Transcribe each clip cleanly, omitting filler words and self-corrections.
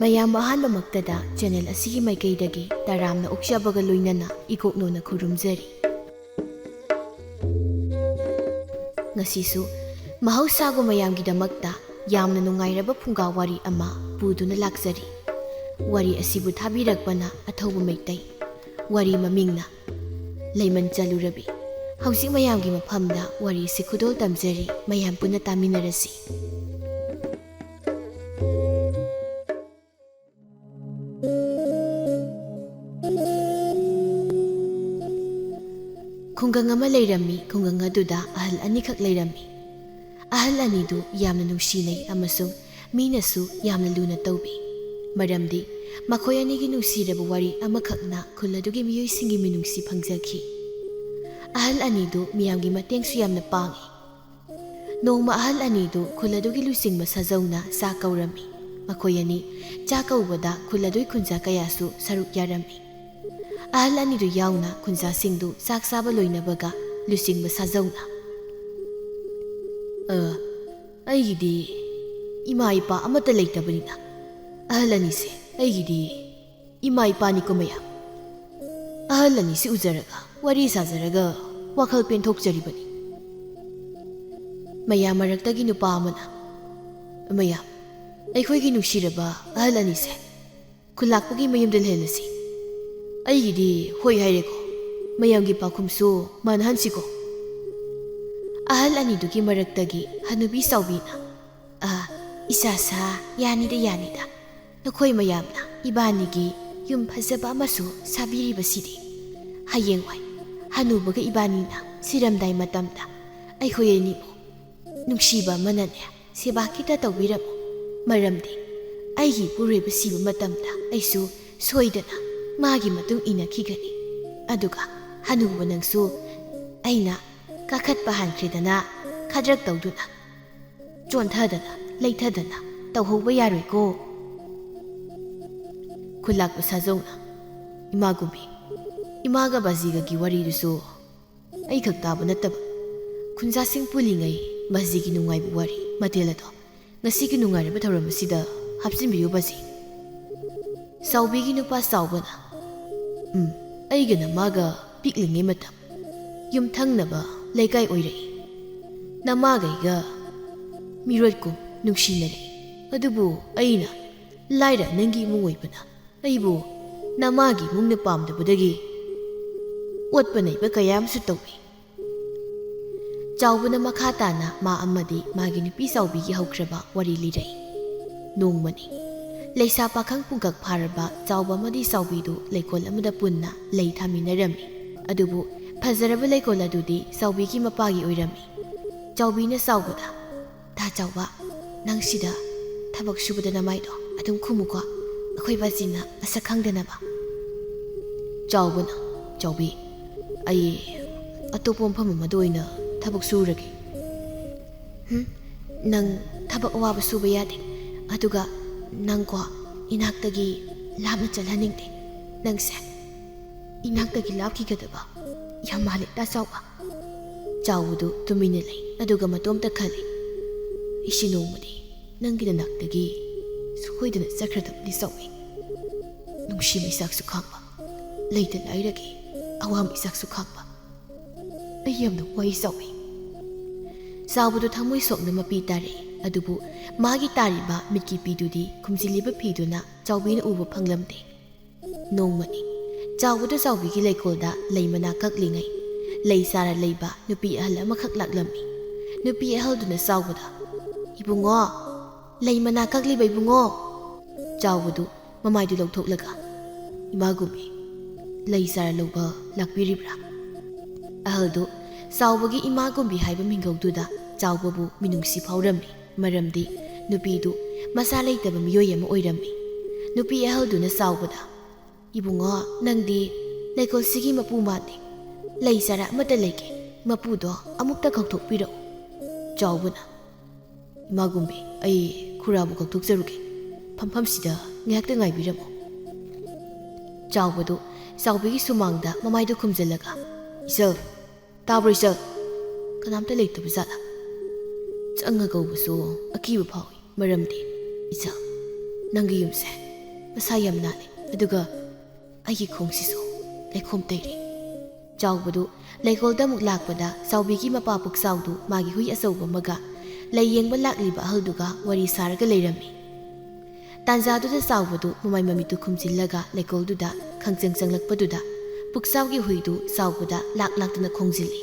ꯃꯌꯥꯝ ꯑꯍꯥꯟꯕꯃꯛꯇꯗ ꯆꯦꯅꯦꯜ ꯑꯁꯤꯒꯤ ꯃꯥꯏꯀꯩꯗꯒꯤ ꯇꯔꯥꯝꯅ ꯑꯣꯛꯆꯕꯒ ꯂꯣꯏꯅꯅ ꯏꯀꯣꯛꯅꯣꯅ ꯈꯨꯔꯨꯝꯖꯔꯤ꯫ ꯉꯁꯤꯁꯨ ꯃꯍꯧꯁꯥꯒꯨꯝ ꯃꯌꯥꯝꯒꯤꯗꯃꯛꯇ ꯌꯥꯝꯅ ꯅꯨꯡꯉꯥꯏꯔꯕ ꯐꯨꯡꯒꯥ ꯋꯥꯔꯤ ꯑꯃ ꯄꯨꯗꯨꯅ ꯂꯥꯛꯆꯔꯤ꯫ ꯋꯥꯔꯤ ꯑꯁꯤꯕꯨ ꯊꯥꯕꯤꯔꯛꯄꯅ ꯑꯊꯧꯕ ꯃꯩꯇꯩ, ꯋꯥꯔꯤ ꯃꯃꯤꯡꯅ ꯂꯩꯃꯟ ꯆꯂꯨꯔꯕꯤ꯫ ꯍꯧꯖꯤꯛ ꯃꯌꯥꯝꯒꯤ ꯃꯐꯝꯗ ꯋꯥꯔꯤꯁꯤ ꯈꯨꯗꯣꯜ ꯇꯝꯖꯔꯤ, ꯃꯌꯥꯝ ꯄꯨꯟꯅ ꯇꯥꯃꯤꯟꯅꯔꯁꯤ꯫ ꯈꯨꯡꯒꯪ ꯑꯃ ꯂꯩꯔꯝꯃꯤ꯫ ꯈꯨꯡꯒꯪ ꯑꯗꯨꯗ ꯑꯍꯜ ꯑꯅꯤꯈꯛ ꯂꯩꯔꯝꯃꯤ꯫ ꯑꯍꯜ ꯑꯅꯤꯗꯨ ꯌꯥꯝꯅ ꯅꯨꯡꯁꯤꯅꯩ ꯑꯃꯁꯨꯡ ꯃꯤꯅꯁꯨ ꯌꯥꯝꯅ ꯂꯨꯅ ꯇꯧꯕꯤ꯫ ꯃꯔꯝꯗꯤ ꯃꯈꯣꯏ ꯑꯅꯤꯒꯤ ꯅꯨꯡꯁꯤꯔꯕ ꯋꯥꯔꯤ ꯑꯃꯈꯛꯅ ꯈꯨꯜ ꯑꯗꯨꯒꯤ ꯃꯤꯑꯣꯏꯁꯤꯡꯒꯤ ꯃꯤꯅꯨꯡꯁꯤ ꯐꯪꯖꯈꯤ꯫ ꯑꯍꯜ ꯑꯅꯤꯗꯨ ꯃꯤꯌꯥꯝꯒꯤ ꯃꯇꯦꯡꯁꯨ ꯌꯥꯝꯅ ꯄꯥꯡꯏ꯫ ꯅꯣꯡꯃ ꯑꯍꯜ ꯑꯅꯤꯗꯨ ꯈꯨꯜ ꯑꯗꯨꯒꯤ ꯂꯨꯆꯤꯡꯕ ꯁꯥꯖꯧꯅ ꯆꯥꯛ ꯀꯧꯔꯝꯃꯤ꯫ ꯃꯈꯣꯏ ꯑꯅꯤ ꯆꯥꯛ ꯀꯧꯕꯗ ꯈꯨꯜ ꯑꯗꯨꯒꯤ ꯈꯨꯟꯖꯥ ꯀꯌꯥꯁꯨ ꯁꯔꯨꯛ ꯌꯥꯔꯝꯃꯤ꯫ ꯑꯍꯜ ꯑꯅꯤꯗꯨ ꯌꯥꯎꯅ ꯈꯨꯟꯖꯥꯁꯤꯡꯗꯨ ꯆꯥꯛ ꯆꯥꯕ ꯂꯣꯏꯅꯕꯒ ꯂꯨꯆꯤꯡꯕ ꯁꯥꯖꯧꯅ ꯑꯩꯒꯤꯗꯤ ꯏꯃꯥ ꯏꯄꯥ ꯑꯃꯠꯇ ꯂꯩꯇꯕꯅꯤꯅ ꯑꯍꯜ ꯑꯅꯤꯁꯦ ꯑꯩꯒꯤꯗꯤ ꯏꯃꯥ ꯏꯄꯥꯅꯤꯀꯣ ꯃꯌꯥꯝ꯫ ꯑꯍꯜ ꯑꯅꯤꯁꯤ ꯎꯖꯔꯒ ꯋꯥꯔꯤ ꯁꯥꯖꯔꯒ ꯋꯥꯈꯜ ꯄꯦꯟꯊꯣꯛꯆꯔꯤꯕꯅꯤ꯫ ꯃꯌꯥꯝ ꯃꯔꯛꯇꯒꯤ ꯅꯨꯄꯥ ꯑꯃꯅ ꯃꯌꯥꯝ, ꯑꯩꯈꯣꯏꯒꯤ ꯅꯨꯡꯁꯤꯔꯕ ꯑꯍꯜ ꯑꯅꯤꯁꯦ ꯈꯨꯜꯂꯥꯛꯄꯒꯤ ꯃꯌꯨꯝꯗ ꯂꯩꯍꯜꯂꯁꯤ꯫ ꯑꯩꯒꯤꯗꯤ ꯍꯣꯏ ꯍꯥꯏꯔꯦꯀꯣ, ꯃꯌꯥꯝꯒꯤ ꯄꯥꯎꯈꯨꯝꯁꯨ ꯃꯥꯟꯅꯍꯟꯁꯤꯀꯣ꯫ ꯑꯍꯜ ꯑꯅꯤꯗꯨꯒꯤ ꯃꯔꯛꯇꯒꯤ ꯍꯅꯨꯕꯤ ꯆꯥꯎꯕꯤꯅ ꯏꯆꯥꯁꯥ ꯌꯥꯅꯤꯗ ꯌꯥꯅꯤꯗ, ꯅꯈꯣꯏ ꯃꯌꯥꯝꯅ ꯏꯕꯥꯅꯤꯒꯤ ꯌꯨꯝ ꯐꯖꯕ ꯑꯃꯁꯨ ꯁꯥꯕꯤꯔꯤꯕꯁꯤꯗꯤ ꯍꯌꯦꯡꯋꯥꯏ ꯍꯅꯨꯕꯒ ꯏꯕꯥꯅꯤꯅ ꯁꯤꯔꯝꯗꯥꯏ ꯃꯇꯝꯗ ꯑꯩꯈꯣꯏ ꯑꯅꯤꯕꯨ ꯅꯨꯡꯁꯤꯕ ꯑꯃꯅꯅꯦ ꯁꯦꯕꯥ ꯈꯤꯇ ꯇꯧꯕꯤꯔꯝꯃꯨ꯫ ꯃꯔꯝꯗꯤ ꯑꯩꯒꯤ ꯏꯄꯨꯔꯣꯏꯕ ꯁꯤꯕ ꯃꯇꯝꯗ ꯑꯩꯁꯨ ꯁꯣꯏꯗꯅ ꯃꯥꯒꯤ ꯃꯇꯨꯡ ꯏꯟꯅꯈꯤꯒꯅꯤ꯫ ꯑꯗꯨꯒ ꯍꯅꯨꯕ ꯅꯪꯁꯨ ꯑꯩꯅ ꯀꯥꯈꯠꯄ ꯍꯥꯟꯈ꯭ꯔꯦꯗꯅ ꯈꯗ꯭ꯔꯛ ꯇꯧꯗꯨꯅ ꯆꯣꯟꯊꯗꯅ ꯂꯩꯊꯗꯅ ꯇꯧꯍꯧꯕ ꯌꯥꯔꯣꯏꯀꯣ꯫ ꯈꯨꯜꯂꯥꯛꯄ ꯁꯥꯖꯧꯅ ꯏꯃꯥꯒꯨꯝꯕꯤ, ꯏꯃꯥꯒ ꯕꯥꯖꯤꯒꯒꯤ ꯋꯥꯔꯤꯗꯨꯁꯨ ꯑꯩꯈꯛ ꯇꯥꯕ ꯅꯠꯇꯕ ꯈꯨꯟꯖꯥꯁꯤꯡ ꯄꯨꯜꯂꯤꯉꯩ ꯕꯥꯖꯤꯒꯤ ꯅꯨꯡꯉꯥꯏꯕ ꯋꯥꯔꯤ ꯃꯇꯦꯜ ꯑꯗꯣ ꯉꯁꯤꯒꯤ ꯅꯨꯡꯉꯥꯏꯔꯕ ꯊꯧꯔꯝ ꯑꯁꯤꯗ ꯍꯥꯞꯆꯤꯟꯕꯤꯌꯨ ꯕꯥꯖꯤ꯫ ꯆꯥꯎꯕꯤꯒꯤ ꯅꯨꯄꯥ ꯆꯥꯎꯕꯅ ꯑꯩꯒꯅ ꯃꯥꯒ ꯄꯤꯛꯂꯤꯉꯩ ꯃꯇꯝ ꯌꯨꯝꯊꯪꯅꯕ ꯂꯩꯀꯥꯏ ꯑꯣꯏꯔꯛꯏ꯫ ꯅꯃꯥꯒꯩꯒ ꯃꯤꯔꯣꯠꯀꯨꯝ ꯅꯨꯡꯁꯤꯅꯔꯛꯏ꯫ ꯑꯗꯨꯕꯨ ꯑꯩꯅ ꯂꯥꯏꯔ ꯅꯪꯒꯤ ꯏꯃꯨꯡ ꯑꯣꯏꯕꯅ ꯑꯩꯕꯨ ꯅꯃꯥꯒꯤ ꯏꯃꯨꯡꯅ ꯄꯥꯝꯗꯕꯗꯒꯤ ꯑꯣꯠꯄ ꯅꯩꯕ ꯀꯌꯥ ꯑꯃꯁꯨ ꯇꯧꯏ꯫ ꯆꯥꯎꯕꯅ ꯃꯈꯥ ꯇꯥꯅ ꯃꯥ ꯑꯃꯗꯤ ꯃꯥꯒꯤ ꯅꯨꯄꯤ ꯆꯥꯎꯕꯤꯒꯤ ꯍꯧꯈ꯭ꯔꯕ ꯋꯥꯔꯤ ꯂꯤꯔꯛꯏ꯫ ꯅꯣꯡꯃꯅꯤ ꯂꯩꯁꯥ ꯄꯥꯈꯪ ꯄꯨꯡꯀꯛ ꯐꯥꯔꯕ ꯆꯥꯎꯕ ꯑꯃꯗꯤ ꯆꯥꯎꯕꯤꯗꯨ ꯂꯩꯀꯣꯜ ꯑꯃꯗ ꯄꯨꯟꯅ ꯂꯩ ꯊꯥꯃꯤꯟꯅꯔꯝꯃꯤ꯫ ꯑꯗꯨꯕꯨ ꯐꯖꯔꯕ ꯂꯩꯀꯣꯜ ꯑꯗꯨꯗꯤ ꯆꯥꯎꯕꯤꯒꯤ ꯃꯄꯥꯒꯤ ꯑꯣꯏꯔꯝꯃꯤ꯫ ꯆꯥꯎꯕꯤꯅ ꯆꯥꯎꯕꯗ, ꯇꯥ ꯆꯥꯎꯕ, ꯅꯪ ꯁꯤꯗ ꯊꯕꯛ ꯁꯨꯕꯗ ꯅꯃꯥꯏꯗꯣ ꯑꯗꯨꯝ ꯈꯨꯝꯃꯨꯀꯣ, ꯑꯩꯈꯣꯏ ꯕꯥꯖꯤꯅ ꯃꯁꯛ ꯈꯪꯗꯅꯕ꯫ ꯆꯥꯎꯕꯅ ꯆꯥꯎꯕꯤ, ꯑꯩ ꯑꯇꯣꯞꯄ ꯃꯐꯝ ꯑꯃꯗ ꯑꯣꯏꯅ ꯊꯕꯛ ꯁꯨꯔꯒꯦ꯫ ꯅꯪ ꯊꯕꯛ ꯑꯋꯥꯕ ꯁꯨꯕ ꯌꯥꯗꯦ꯫ ꯑꯗꯨꯒ ꯅꯪꯀꯣ ꯏꯅꯥꯛꯇꯒꯤ ꯂꯥꯞꯅ ꯆꯠꯍꯟꯅꯤꯡꯗꯦ꯫ ꯅꯪꯁꯦ ꯏꯅꯥꯛꯇꯒꯤ ꯂꯥꯞꯈꯤꯒꯗꯕ ꯌꯥꯝ ꯃꯥꯜꯂꯦ ꯇꯥ ꯆꯥꯎꯕ꯫ ꯆꯥꯎꯕꯗꯨ ꯇꯨꯃꯤꯟꯅ ꯂꯩ, ꯑꯗꯨꯒ ꯃꯇꯣꯝꯇ ꯈꯜꯂꯤ, ꯑꯩꯁꯤ ꯅꯣꯡꯃꯗꯤ ꯅꯪꯒꯤ ꯅꯅꯥꯛꯇꯒꯤ ꯁꯣꯏꯗꯅ ꯆꯠꯈ꯭ꯔꯗꯕꯅꯤ ꯆꯥꯎꯕꯤ꯫ ꯅꯨꯡꯁꯤ ꯃꯩꯁꯥꯛꯁꯨ ꯈꯥꯡꯕ, ꯂꯩꯇ ꯂꯥꯏꯔꯒꯤ ꯑꯋꯥ ꯃꯩꯁꯥꯛꯁꯨ ꯈꯥꯡꯕ, ꯑꯩ ꯌꯥꯝꯅ ꯋꯥꯏ ꯆꯥꯎꯕꯤ꯫ ꯆꯥꯎꯕꯗꯨ ꯊꯃꯣꯏ ꯁꯣꯛꯅ ꯃꯄꯤ ꯇꯥꯔꯛꯏ꯫ ꯑꯗꯨꯕꯨ ꯃꯥꯒꯤ ꯇꯥꯔꯤꯕ ꯃꯤꯠꯀꯤ ꯄꯤꯗꯨꯗꯤ ꯈꯨꯝꯖꯤꯜꯂꯤꯕ ꯐꯤꯗꯨꯅ ꯆꯥꯎꯕꯤꯅ ꯎꯕ ꯐꯪꯂꯝꯗꯦ꯫ ꯅꯣꯡꯃꯅꯤ ꯆꯥꯎꯕꯗꯨ ꯆꯥꯎꯕꯤꯒꯤ ꯂꯩꯀꯣꯜꯗ ꯂꯩ ꯃꯅꯥ ꯀꯛꯂꯤꯉꯩ ꯂꯩ ꯆꯥꯔ ꯂꯩꯕ ꯅꯨꯄꯤ ꯑꯍꯜ ꯑꯃꯈꯛ ꯂꯥꯛꯂꯝꯃꯤ꯫ ꯅꯨꯄꯤ ꯑꯍꯜꯗꯨꯅ ꯆꯥꯎꯕꯗ, ꯏꯕꯨꯡꯉꯣ, ꯂꯩ ꯃꯅꯥ ꯀꯛꯂꯤꯕ ꯏꯕꯨꯡꯉꯣ꯫ ꯆꯥꯎꯕꯗꯨ ꯃꯃꯥꯏꯗꯨ ꯂꯧꯊꯣꯛꯂꯒ, ꯏꯃꯥꯒꯨꯝꯕꯤ, ꯂꯩ ꯆꯥꯔ ꯂꯧꯕ ꯂꯥꯛꯄꯤꯔꯤꯕ꯭ꯔꯥ? ꯑꯍꯜꯗꯨ ꯆꯥꯎꯕꯒꯤ ꯏꯃꯥꯒꯨꯝꯕꯤ ꯍꯥꯏꯕ ꯃꯤꯡꯒꯧꯗꯨꯗ ꯆꯥꯎꯕꯕꯨ ꯃꯤꯅꯨꯡꯁꯤ ꯐꯥꯎꯔꯝꯃꯤ꯫ ꯃꯔꯝꯗꯤ ꯅꯨꯄꯤꯗꯨ ꯃꯆꯥ ꯂꯩꯇꯕ ꯃꯤꯑꯣꯏ ꯑꯃ ꯑꯣꯏꯔꯝꯃꯤ꯫ ꯅꯨꯄꯤ ꯑꯍꯜꯗꯨꯅ ꯆꯥꯎꯕꯗ, ꯏꯕꯨꯡꯉꯣ, ꯅꯪꯗꯤ ꯂꯩꯀꯣꯜꯁꯤꯒꯤ ꯃꯄꯨ ꯃꯥꯟꯗꯦ꯫ ꯂꯩ ꯆꯥꯔ ꯑꯃꯠꯇ ꯂꯩꯒꯦ, ꯃꯄꯨꯗꯣ ꯑꯃꯨꯛꯇ ꯀꯧꯊꯣꯛꯄꯤꯔꯛꯎ꯫ ꯆꯥꯎꯕꯅ, ꯏꯃꯥꯒꯨꯝꯕꯤ, ꯑꯩ ꯈꯨꯔꯥꯕꯨ ꯀꯧꯊꯣꯛꯆꯔꯨꯒꯦ, ꯐꯝꯐꯝꯁꯤꯗ ꯉꯥꯏꯍꯥꯛꯇ ꯉꯥꯏꯕꯤꯔꯝꯃꯨ꯫ ꯆꯥꯎꯕꯗꯨ ꯆꯥꯎꯕꯤꯒꯤ ꯁꯨꯃꯥꯡꯗ ꯃꯃꯥꯏꯗꯨ ꯈꯨꯝꯖꯤꯜꯂꯒ, ꯏꯆꯜ, ꯇꯥꯕ꯭ꯔꯣ ꯏꯆꯜ? ꯀꯅꯥꯝꯇ ꯂꯩꯇꯕ ꯖꯥꯠꯂꯥ? ꯆꯪꯉ ꯀꯧꯕꯁꯨ ꯑꯀꯤꯕ ꯐꯥꯎꯏ, ꯃꯔꯝꯗꯤ ꯏꯆꯜ, ꯅꯪꯒꯤ ꯌꯨꯝꯁꯦ ꯃꯁꯥ ꯌꯥꯝ ꯅꯥꯜꯂꯦ ꯑꯗꯨꯒ ꯑꯩꯒꯤ ꯈꯣꯡꯁꯤꯁꯨ ꯂꯩꯈꯣꯝ ꯇꯩꯔꯤ ꯆꯥꯎꯕꯗꯨ ꯂꯩꯀꯣꯜꯗ ꯑꯃꯨꯛ ꯂꯥꯛꯄꯗ ꯆꯥꯎꯕꯤꯒꯤ ꯃꯄꯥ ꯄꯨꯛꯆꯥꯎꯗꯨ ꯃꯥꯒꯤ ꯍꯨꯏ ꯑꯆꯧꯕ ꯑꯃꯒ ꯂꯩꯌꯦꯡꯕ ꯂꯥꯛꯂꯤꯕ ꯑꯍꯜꯗꯨꯒ ꯋꯥꯔꯤ ꯁꯥꯔꯒ ꯂꯩꯔꯝꯃꯤ ꯇꯥꯟꯖꯥꯗꯨꯗ ꯆꯥꯎꯕꯗꯨ ꯃꯃꯥꯏ ꯃꯃꯤꯠꯇꯨ ꯈꯨꯝꯖꯤꯜꯂꯒ ꯂꯩꯀꯣꯜꯗꯨꯗ ꯈꯪꯆꯪ ꯆꯪꯂꯛꯄꯗꯨꯗ ꯄꯨꯛꯆꯥꯎꯒꯤ ꯍꯨꯏꯗꯨ ꯆꯥꯎꯕꯗ ꯂꯥꯛꯇꯨꯅ ꯈꯣꯡꯖꯤꯜꯂꯤ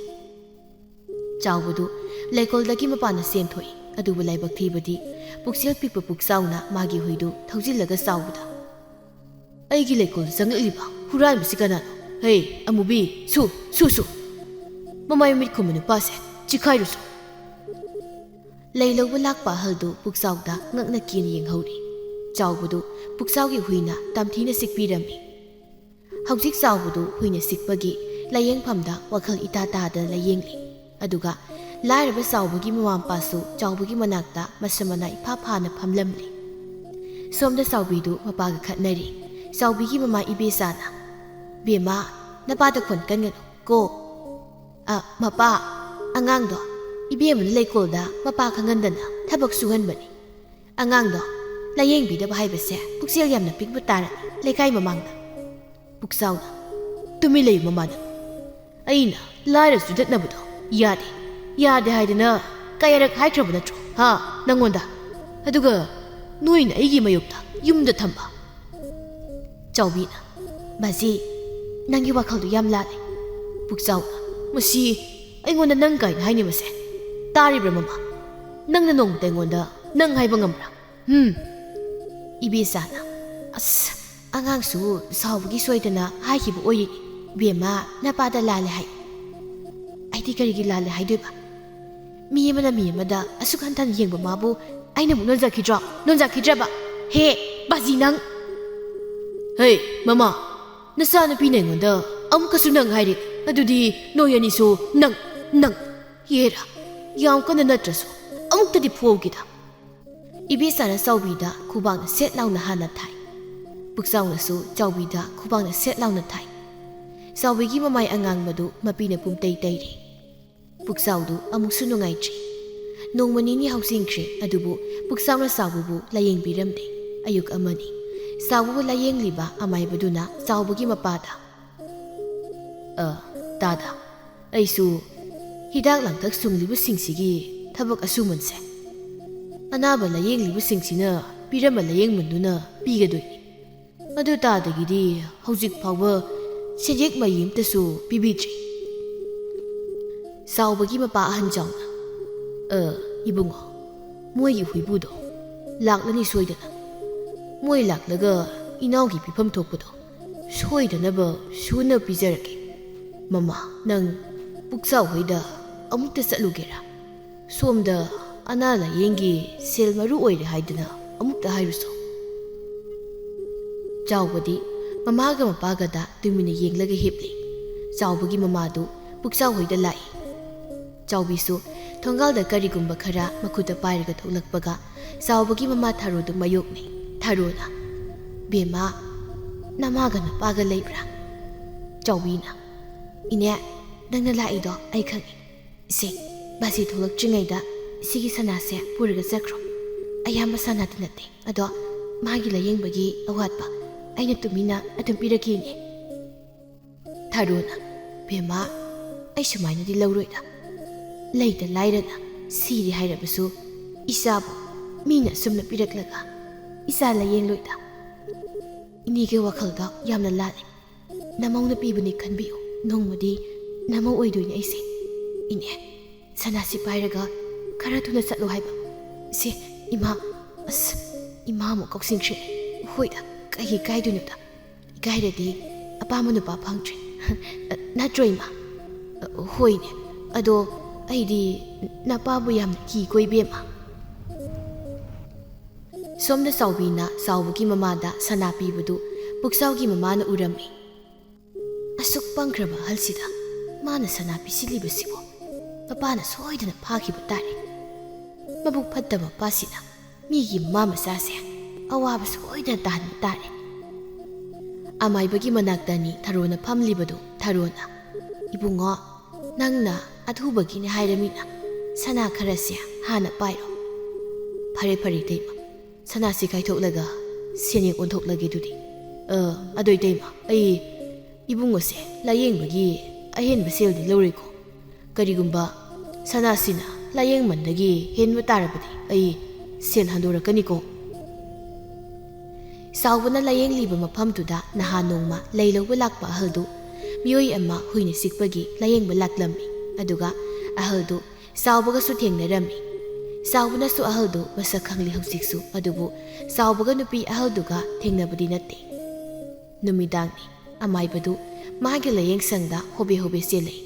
ꯆꯥꯎꯕꯗꯨ ꯂꯩꯀꯣꯜꯗꯒꯤ ꯃꯄꯥꯟꯗ ꯆꯦꯟꯊꯣꯛꯏ ꯑꯗꯨꯕꯨ ꯂꯥꯏꯕꯛ ꯊꯤꯕꯗꯤ ꯄꯨꯛꯆꯦꯜ ꯄꯤꯛꯄ ꯄꯨꯛꯆꯥꯎꯅ ꯃꯥꯒꯤ ꯍꯨꯏꯗꯨ ꯊꯧꯖꯤꯜꯂꯒ ꯆꯥꯎꯕꯗ ꯑꯩꯒꯤ ꯂꯩꯀꯣꯜꯗ ꯆꯪꯂꯛꯂꯤꯕ ꯍꯨꯔꯥꯟꯕꯁꯤ ꯀꯅꯥꯅꯣ ꯍꯦ ꯑꯃꯨꯕꯤ ꯁꯨ ꯃꯃꯥꯏ ꯃꯃꯤꯠ ꯈꯨꯝꯕ ꯅꯨꯄꯥꯁꯦ ꯆꯤꯈꯥꯏꯔꯨꯁꯨ ꯂꯩ ꯂꯧꯕ ꯂꯥꯛꯄ ꯑꯍꯜꯗꯨ ꯄꯨꯛꯆꯥꯎꯗ ꯉꯛꯅ ꯀꯤꯅ ꯌꯦꯡꯍꯧꯔꯤ ꯆꯥꯎꯕꯗꯨ ꯄꯨꯛꯆꯥꯎꯒꯤ ꯍꯨꯏꯅ ꯇꯝꯊꯤꯅ ꯆꯤꯛꯄꯤꯔꯝꯃꯤ ꯍꯧꯖꯤꯛ ꯆꯥꯎꯕꯗꯨ ꯍꯨꯏꯅ ꯆꯤꯛꯄꯒꯤ ꯂꯥꯌꯦꯡꯐꯝꯗ ꯋꯥꯈꯜ ꯏꯇꯥ ꯇꯥꯗꯅ ꯂꯥꯌꯦꯡꯂꯤ ꯑꯗꯨꯒ ꯂꯥꯏꯔꯕ ꯆꯥꯎꯕꯒꯤ ꯃꯃꯥ ꯃꯄꯥꯁꯨ ꯆꯥꯎꯕꯒꯤ ꯃꯅꯥꯛꯇ ꯃꯁꯝ ꯃꯅꯥ ꯏꯐꯥ ꯐꯥꯅ ꯐꯝꯂꯝꯂꯤ ꯁꯣꯝꯗ ꯆꯥꯎꯕꯤꯗꯨ ꯃꯄꯥꯒ ꯈꯠꯅꯔꯤ ꯆꯥꯎꯕꯤꯒꯤ ꯃꯃꯥ ꯏꯕꯦꯆꯥꯅ ꯕꯦꯝꯃ ꯅꯄꯥꯗ ꯈꯣꯟ ꯀꯟꯒꯅꯨ ꯀꯣ ꯃꯄꯥ ꯑꯉꯥꯡꯗꯣ 이비에는 ꯂꯩꯀꯣꯜꯗ ꯃꯄꯥ ꯈꯪꯍꯟꯗꯅ ꯊꯕꯛ ꯁꯨꯍꯟꯕꯅꯤ ꯑꯉꯥꯡꯗꯣ ꯂꯥꯌꯦꯡꯕꯤꯗꯕ ꯍꯥꯏꯕꯁꯦ ꯄꯨꯛꯆꯦꯜ ꯌꯥꯝꯅ ꯄꯤꯛꯄ ꯇꯥꯔꯅꯤ ꯂꯩꯀꯥꯏ ꯃꯃꯥꯡꯗ ꯄꯨꯛꯆꯥꯎꯅ ꯇꯨꯃꯤꯟ ꯂꯩꯌꯨ ꯃꯃꯥꯅ ꯑꯩꯅ ꯂꯥꯏꯔꯁꯨ ꯆꯠꯅꯕꯗꯣ ꯌꯥꯗꯦ ꯍꯥꯏꯗꯅ ꯀꯌꯥꯔꯛ ꯍꯥꯏꯈ꯭ꯔꯕ ꯅꯠꯇ꯭ꯔꯣ ꯅꯪꯉꯣꯟꯗ ꯑꯗꯨꯒ ꯅꯣꯏꯅ ꯑꯩꯒꯤ ꯃꯌꯨꯝꯗ ꯌꯨꯝꯗ ꯊꯝꯕ ꯆꯥꯎꯕꯤꯅ ꯃꯁꯤ ꯅꯪꯒꯤ ꯋꯥꯈꯜꯗꯨ ꯌꯥꯝ ꯂꯥꯜꯂꯦ ꯄꯨꯛꯆꯥꯎꯅ ꯃꯁꯤ ꯑꯩꯉꯣꯟꯗ ꯅꯪ ꯀꯥꯏꯅ ꯍꯥꯏꯅꯤꯡꯕꯁꯦ ꯇꯥꯔꯤꯕ꯭ꯔꯥ ꯃꯃꯥ ꯅꯪꯅ ꯅꯣꯡꯃꯇ ꯑꯩꯉꯣꯟꯗ ꯅꯪ ꯍꯥꯏꯕ ꯉꯝꯕ꯭ꯔꯥ 이베ꯆꯥꯅ ꯑꯁ ꯑꯉꯥꯡꯁꯨ ꯁꯥꯎꯕꯒꯤ ꯁꯣꯏꯗꯅ ꯍꯥꯏꯈꯤꯕ ꯑꯣꯏꯔꯤꯅꯤ ꯕꯦꯝꯃ ꯅꯄꯥꯗ ꯂꯥꯜꯂꯦ ꯍꯥꯏ ꯑꯩꯗꯤ ꯀꯔꯤꯒꯤ ꯂꯥꯜꯂꯦ ꯍꯥꯏꯗꯣꯏꯕ ꯃꯤ ꯑꯃꯅ ꯃꯤ ꯑꯃꯗ ꯑꯁꯨꯛ ꯍꯟꯊꯅ ꯌꯦꯡꯕ ꯃꯥꯕꯨ ꯑꯩꯅꯕꯨ ꯅꯣꯟꯖꯈꯤꯗ꯭ꯔꯕ ꯍꯦ ꯕꯥꯖꯤ ꯅꯪ ꯍꯦ ꯃꯃꯥ ꯅꯆꯥꯅꯨꯄꯤꯅ ꯑꯩꯉꯣꯟꯗ ꯑꯃꯨꯛꯀꯁꯨ ꯅꯪ ꯍꯥꯏꯔꯦ ꯑꯗꯨꯗꯤ ꯅꯣꯏ ꯑꯅꯤꯁꯨ ꯅꯪ ꯌꯦꯔꯥ ꯌꯥꯝ ꯀꯟꯅ ꯅꯠꯇ꯭ꯔꯁꯨ ꯑꯃꯨꯛꯇꯗꯤ ꯐꯨꯒꯦꯗ 이베ꯆꯥꯅ ꯆꯥꯎꯕꯤꯗ ꯈꯨꯕꯥꯛꯅ ꯁꯦꯠ ꯂꯥꯎꯅ ꯍꯥꯟꯅ ꯊꯥꯏ ꯄꯨꯛꯆꯥꯎꯅꯁꯨ ꯆꯥꯎꯕꯤꯗ ꯈꯨꯕꯥꯛꯅ ꯁꯦꯠ ꯂꯥꯎꯅ ꯊꯥꯏ ꯆꯥꯎꯕꯤꯒꯤ ꯃꯃꯥꯏ ꯑꯉꯥꯡꯕꯗꯨ ꯃꯄꯤꯅ ꯄꯨꯝꯇꯩ ꯇꯩꯔꯤ ꯄꯨꯛꯆꯥꯎꯗꯨ ꯑꯃꯨꯛꯁꯨ ꯅꯨꯡꯉꯥꯏꯇ꯭ꯔꯤ ꯅꯣꯡꯃ ꯅꯤꯅꯤ ꯍꯧꯖꯤꯟꯈ꯭ꯔꯦ ꯑꯗꯨꯕꯨ ꯄꯨꯛꯆꯥꯎꯅ ꯆꯥꯎꯕꯕꯨ ꯂꯥꯌꯦꯡꯕꯤꯔꯝꯗꯦ ꯑꯌꯨꯛ ꯑꯃꯅꯤ ꯆꯥꯎꯕꯕꯨ ꯂꯥꯌꯦꯡꯂꯤꯕ ꯑꯃꯥꯏꯕꯗꯨꯅ ꯆꯥꯎꯕꯒꯤ ꯃꯄꯥꯗ ꯇꯥꯗ ꯑꯩꯁꯨ ꯍꯤꯗꯥꯛ ꯂꯥꯡꯊꯛ ꯁꯨꯡꯂꯤꯕꯁꯤꯡꯁꯤꯒꯤ ꯊꯕꯛ ꯑꯁꯨꯃꯟꯁꯦ ꯑꯅꯥꯕ ꯂꯥꯌꯦꯡꯂꯤꯕꯁꯤꯡꯁꯤꯅ ꯄꯤꯔꯝꯕ ꯂꯥꯌꯦꯡꯃꯟꯗꯨꯅ ꯄꯤꯒꯗꯣꯏꯅꯤ ꯑꯗꯨ ꯇꯥꯗꯒꯤꯗꯤ ꯍꯧꯖꯤꯛ ꯐꯥꯎꯕ ꯁꯦꯟꯌꯦꯛ ꯃꯔꯤ ꯑꯃꯇꯁꯨ ꯄꯤꯕꯤꯗ꯭ꯔꯤ ꯆꯥꯎꯕꯒꯤ ꯃꯄꯥ ꯑꯍꯟ ꯆꯥꯎꯅ 이bungo ꯃꯣꯏꯒꯤ ꯍꯨꯏꯕꯨꯗꯣ ꯂꯥꯛꯂꯅꯤ ꯁꯣꯏꯗꯅ ꯃꯣꯏ ꯂꯥꯛꯂꯒ ꯏꯅꯥꯎꯒꯤ ꯄꯤꯐꯝ ꯊꯣꯛꯄꯗꯣ ꯁꯣꯏꯗꯅꯕ ꯁꯨꯅ ꯄꯤꯖꯔꯒꯦ ꯃꯃꯥ ꯅꯪ ꯄꯨꯛꯆꯥꯎ ꯍꯣꯏꯗ ꯑꯃꯨꯛꯇ ꯆꯠꯂꯨꯒꯦꯔꯥ ꯁꯣꯝꯗ ꯑꯅꯥ ꯂꯥꯌꯦꯡꯒꯤ ꯁꯦꯜ ꯃꯔꯨ ꯑꯣꯏꯔꯦ ꯍꯥꯏꯗꯅ ꯑꯃꯨꯛꯇ ꯍꯥꯏꯔꯨꯁꯣ ꯆꯥꯎꯕꯗꯤ ꯃꯃꯥꯒ ꯃꯄꯥꯒꯗ ꯇꯨꯃꯤꯟꯅ ꯌꯦꯡꯂꯒ ꯍꯤꯞꯂꯤ ꯆꯥꯎꯕꯒꯤ ꯃꯃꯥꯗꯨ ꯄꯨꯛꯆꯥꯎ ꯍꯣꯏꯗ ꯂꯥꯛꯏ ꯆꯥꯎꯕꯤꯁꯨ ꯊꯣꯡꯒꯥꯜꯗ ꯀꯔꯤꯒꯨꯝꯕ ꯈꯔ ꯃꯈꯨꯠꯇ ꯄꯥꯏꯔꯒ ꯊꯣꯛꯂꯛꯄꯒ ꯆꯥꯎꯕꯒꯤ ꯃꯃꯥ ꯊꯥꯔꯣꯗꯨ ꯃꯥꯌꯣꯛꯅꯩ ꯊꯥꯔꯣꯅ ꯕꯦꯝꯃ ꯅꯃꯥꯒ ꯅꯄꯥꯒ ꯂꯩꯕ꯭ꯔꯥ ꯆꯥꯎꯕꯤꯅ ꯏꯅꯦ ꯅꯪꯅ ꯂꯥꯛꯏꯗꯣ ꯑꯩ ꯈꯪꯏ ꯏꯁꯦ ꯕꯥꯖꯤ ꯊꯣꯛꯂꯛꯇ꯭ꯔꯤꯉꯩꯗ ꯁꯤꯒꯤ ꯁꯅꯥꯁꯦ ꯄꯨꯔꯒ ꯆꯠꯈ꯭ꯔꯣ ꯑꯌꯥꯝꯕ ꯁꯅꯥꯗꯤ ꯅꯠꯇꯦ ꯑꯗꯣ ꯃꯥꯒꯤ ꯂꯥꯌꯦꯡꯕꯒꯤ ꯑꯋꯥꯠꯄ ꯑꯩꯅ ꯇꯨꯃꯤꯟꯅ ꯑꯗꯨꯝ ꯄꯤꯔꯛꯈꯤꯅꯤ ꯊꯥꯔꯣꯅ ꯕꯦꯝꯃ ꯑꯩ ꯁꯨꯃꯥꯏꯅꯗꯤ ꯂꯧꯔꯣꯏꯗ ꯂꯩꯇ ꯂꯥꯏꯔꯅ ꯁꯤꯔꯤ ꯍꯥꯏꯔꯕꯁꯨ ꯏꯆꯥꯕꯨ ꯃꯤꯅ ꯑꯁꯨꯝꯅ ꯄꯤꯔꯛꯂꯒ ꯏꯆꯥ ꯂꯥꯌꯦꯡꯂꯣꯏꯗ ꯏꯅꯦꯒꯤ ꯋꯥꯈꯜꯗ ꯌꯥꯝꯅ ꯂꯥꯜꯂꯤ ꯅꯃꯧꯅ ꯄꯤꯕꯅꯤ ꯈꯟꯕꯤꯌꯨ ꯅꯣꯡꯃꯗꯤ ꯅꯃꯧ ꯑꯣꯏꯗꯣꯏꯅꯤ ꯑꯩꯁꯦ ꯏꯅꯦ ꯁꯅꯥꯁꯤ ꯄꯥꯏꯔꯒ ꯈꯔ ꯊꯨꯅ ꯆꯠꯂꯣ ꯍꯥꯏꯕ ꯏꯁꯦ ꯏꯃꯥ ꯑꯁ ꯏꯃꯥ ꯑꯃꯨꯛ ꯀꯧꯁꯤꯟꯈ꯭ꯔꯦ ꯍꯣꯏꯗ ꯀꯩꯒꯤ ꯏꯀꯥꯏꯗꯣꯏꯅꯣꯗ ꯏꯀꯥꯏꯔꯗꯤ ꯑꯄꯥꯝꯕ ꯅꯨꯄꯥ ꯐꯪꯗ꯭ꯔꯦ ꯅꯠꯇ꯭ꯔꯣ ꯏꯃꯥ ꯍꯣꯏꯅꯦ ꯑꯗꯣ ꯑꯩꯗꯤ ꯅꯄꯥꯕꯨ ꯌꯥꯝꯅ ꯀꯤꯀꯣ ꯏꯕꯦꯝꯃ ꯁꯣꯝꯗ ꯆꯥꯎꯕꯤꯅ ꯆꯥꯎꯕꯒꯤ ꯃꯃꯥꯗ ꯁꯅꯥ ꯄꯤꯕꯗꯨ ꯄꯨꯛꯆꯥꯎꯒꯤ ꯃꯃꯥꯅ ꯎꯔꯝꯃꯤ ꯑꯁꯨꯛ ꯄꯪꯈ꯭ꯔꯕ ꯑꯍꯜꯁꯤꯗ ꯃꯥꯅ ꯁꯅꯥ ꯄꯤꯁꯤꯜꯂꯤꯕꯁꯤꯕꯨ ꯃꯄꯥꯅ ꯁꯣꯏꯗꯅ ꯐꯥꯈꯤꯕ ꯇꯥꯔꯦ ꯃꯕꯨꯛ ꯐꯠꯇꯕ ꯃꯄꯥꯁꯤꯅ ꯃꯤꯒꯤ ꯃꯃꯥ ꯃꯆꯥꯁꯦ ꯑꯋꯥꯕ ꯁꯣꯏꯗꯅ ꯇꯥꯍꯟꯕ ꯇꯥꯔꯦ ꯑꯃꯥꯏꯕꯒꯤ ꯃꯅꯥꯛꯇꯅꯤ ꯊꯥꯔꯣꯅ ꯐꯝꯂꯤꯕꯗꯨ ꯊꯥꯔꯣꯅ ꯏꯕꯨꯡꯉꯣ ꯅꯪꯅ ꯑꯊꯨꯕꯒꯤꯅꯦ ꯍꯥꯏꯔꯃꯤꯅ ꯁꯅꯥ ꯈꯔꯁꯦ ꯍꯥꯟꯅ ꯄꯥꯏꯔꯣ ꯐꯔꯦ ꯏꯇꯩꯃ ꯁꯅꯥꯁꯤ ꯀꯥꯏꯊꯣꯛꯂꯒ ꯁꯦꯟꯌꯦꯛ ꯑꯣꯟꯊꯣꯛꯂꯒꯦ ꯑꯗꯨꯗꯤ ꯑꯗꯣ ꯏꯇꯩꯃ ꯑꯩ ꯏꯕꯨꯡ ꯑꯁꯦ ꯂꯥꯌꯦꯡꯕꯒꯤ ꯑꯍꯦꯟꯕ ꯁꯦꯜꯗꯤ ꯂꯧꯔꯣꯏꯀꯣ ꯀꯔꯤꯒꯨꯝꯕ ꯁꯅꯥꯁꯤꯅ ꯂꯥꯌꯦꯡꯃꯟꯗꯒꯤ ꯍꯦꯟꯕ ꯇꯥꯔꯕꯗꯤ ꯑꯩ ꯁꯦꯜ ꯍꯟꯗꯣꯔꯛꯀꯅꯤꯀꯣ ꯆꯥꯎꯕꯅ ꯂꯥꯌꯦꯡꯂꯤꯕ ꯃꯐꯝꯗꯨꯗ ꯅꯍꯥꯟ ꯅꯣꯡꯃ ꯂꯩ ꯂꯧꯕ ꯂꯥꯛꯄ ꯑꯍꯜꯗꯨ ꯃꯤꯑꯣꯏ ꯑꯃ ꯍꯨꯏꯅ ꯆꯤꯛꯄꯒꯤ ꯂꯥꯌꯦꯡꯕ ꯂꯥꯛꯂꯝꯃꯤ ꯑꯗꯨꯒ ꯑꯍꯜꯗꯨ ꯆꯥꯎꯕꯒꯁꯨ ꯊꯦꯡꯅꯔꯝꯃꯤ ꯆꯥꯎꯕꯅꯁꯨ ꯑꯍꯜꯗꯨ ꯃꯁꯛ ꯈꯪꯂꯤ ꯍꯧꯖꯤꯛꯁꯨ ꯑꯗꯨꯕꯨ ꯆꯥꯎꯕꯒ ꯅꯨꯄꯤ ꯑꯍꯜꯗꯨꯒ ꯊꯦꯡꯅꯕꯗꯤ ꯅꯠꯇꯦ ꯅꯨꯃꯤꯗꯥꯡꯅꯤ ꯑꯃꯥꯏꯕꯗꯨ ꯃꯥꯒꯤ ꯂꯥꯌꯦꯡꯁꯪꯗ ꯍꯣꯕꯦ ꯍꯣꯕꯦ ꯆꯦꯜꯂꯛꯏ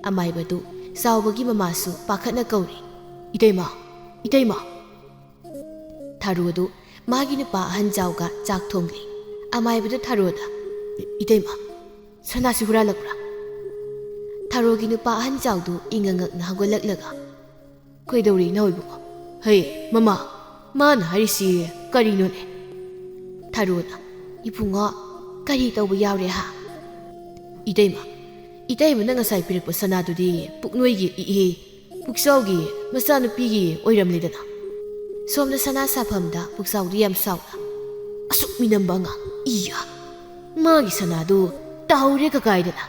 ꯑꯃꯥꯏꯕꯗꯨ ꯆꯥꯎꯕꯒꯤ ꯃꯃꯥꯁꯨ ꯄꯥꯈꯠꯅ ꯀꯧꯔꯤ ꯏꯇꯩꯃ ꯏꯇꯩꯃ ꯊꯥꯔꯣꯗꯨ ꯃꯥꯒꯤ ꯅꯨꯄꯥ ꯑꯍꯟꯖꯥꯎꯒ ꯆꯥꯛ ꯊꯣꯡꯂꯤ ꯑꯃꯥꯏꯕꯗꯨ ꯊꯥꯔꯣꯗ ꯏꯇꯩꯃ ꯁꯅꯥꯁꯤ ꯍꯨꯔꯥꯜꯂꯛꯄ꯭ꯔꯥ ꯊꯥꯔꯣꯒꯤ ꯅꯨꯄꯥ ꯑꯍꯟꯖꯥꯎꯗꯨ ꯏꯪꯉꯉꯛꯅ ꯍꯧꯒꯠꯂꯛꯂꯒ ꯀꯩꯗꯧꯔꯤ ꯏꯅꯥꯎꯏꯕꯨꯡꯉꯣ ꯍꯩ ꯃꯃꯥ ꯃꯥꯅ ꯍꯥꯏꯔꯤꯁꯤ ꯀꯔꯤꯅꯣꯅꯦ ꯊꯥꯔꯣꯅ ꯏꯕꯨꯡꯉꯣ ꯀꯔꯤ ꯇꯧꯕ ꯌꯥꯎꯔꯦ ꯍꯥ ꯏꯇꯩꯃꯅ ꯉꯁꯥꯏ ꯄꯤꯔꯛꯄ ꯁꯅꯥꯗꯨꯗꯤ ꯄꯨꯛꯅꯣꯏꯒꯤ ꯄꯨꯛꯆꯥꯎꯒꯤ ꯃꯆꯥꯅꯨꯄꯤꯒꯤ ꯑꯣꯏꯔꯝꯂꯦꯗꯅ ꯁꯣꯝꯗ ꯁꯅꯥ ꯁꯥꯐꯝꯗ ꯄꯨꯛꯆꯥꯎꯗꯨ ꯌꯥꯝ ꯁꯥꯎꯅ ꯑꯁꯨꯛ ꯃꯤꯅꯝꯕ ꯑꯉꯥꯡ ꯃꯥꯒꯤ ꯁꯅꯥꯗꯨ ꯇꯥꯍꯧꯔꯦ ꯀꯀꯥꯏꯗꯅ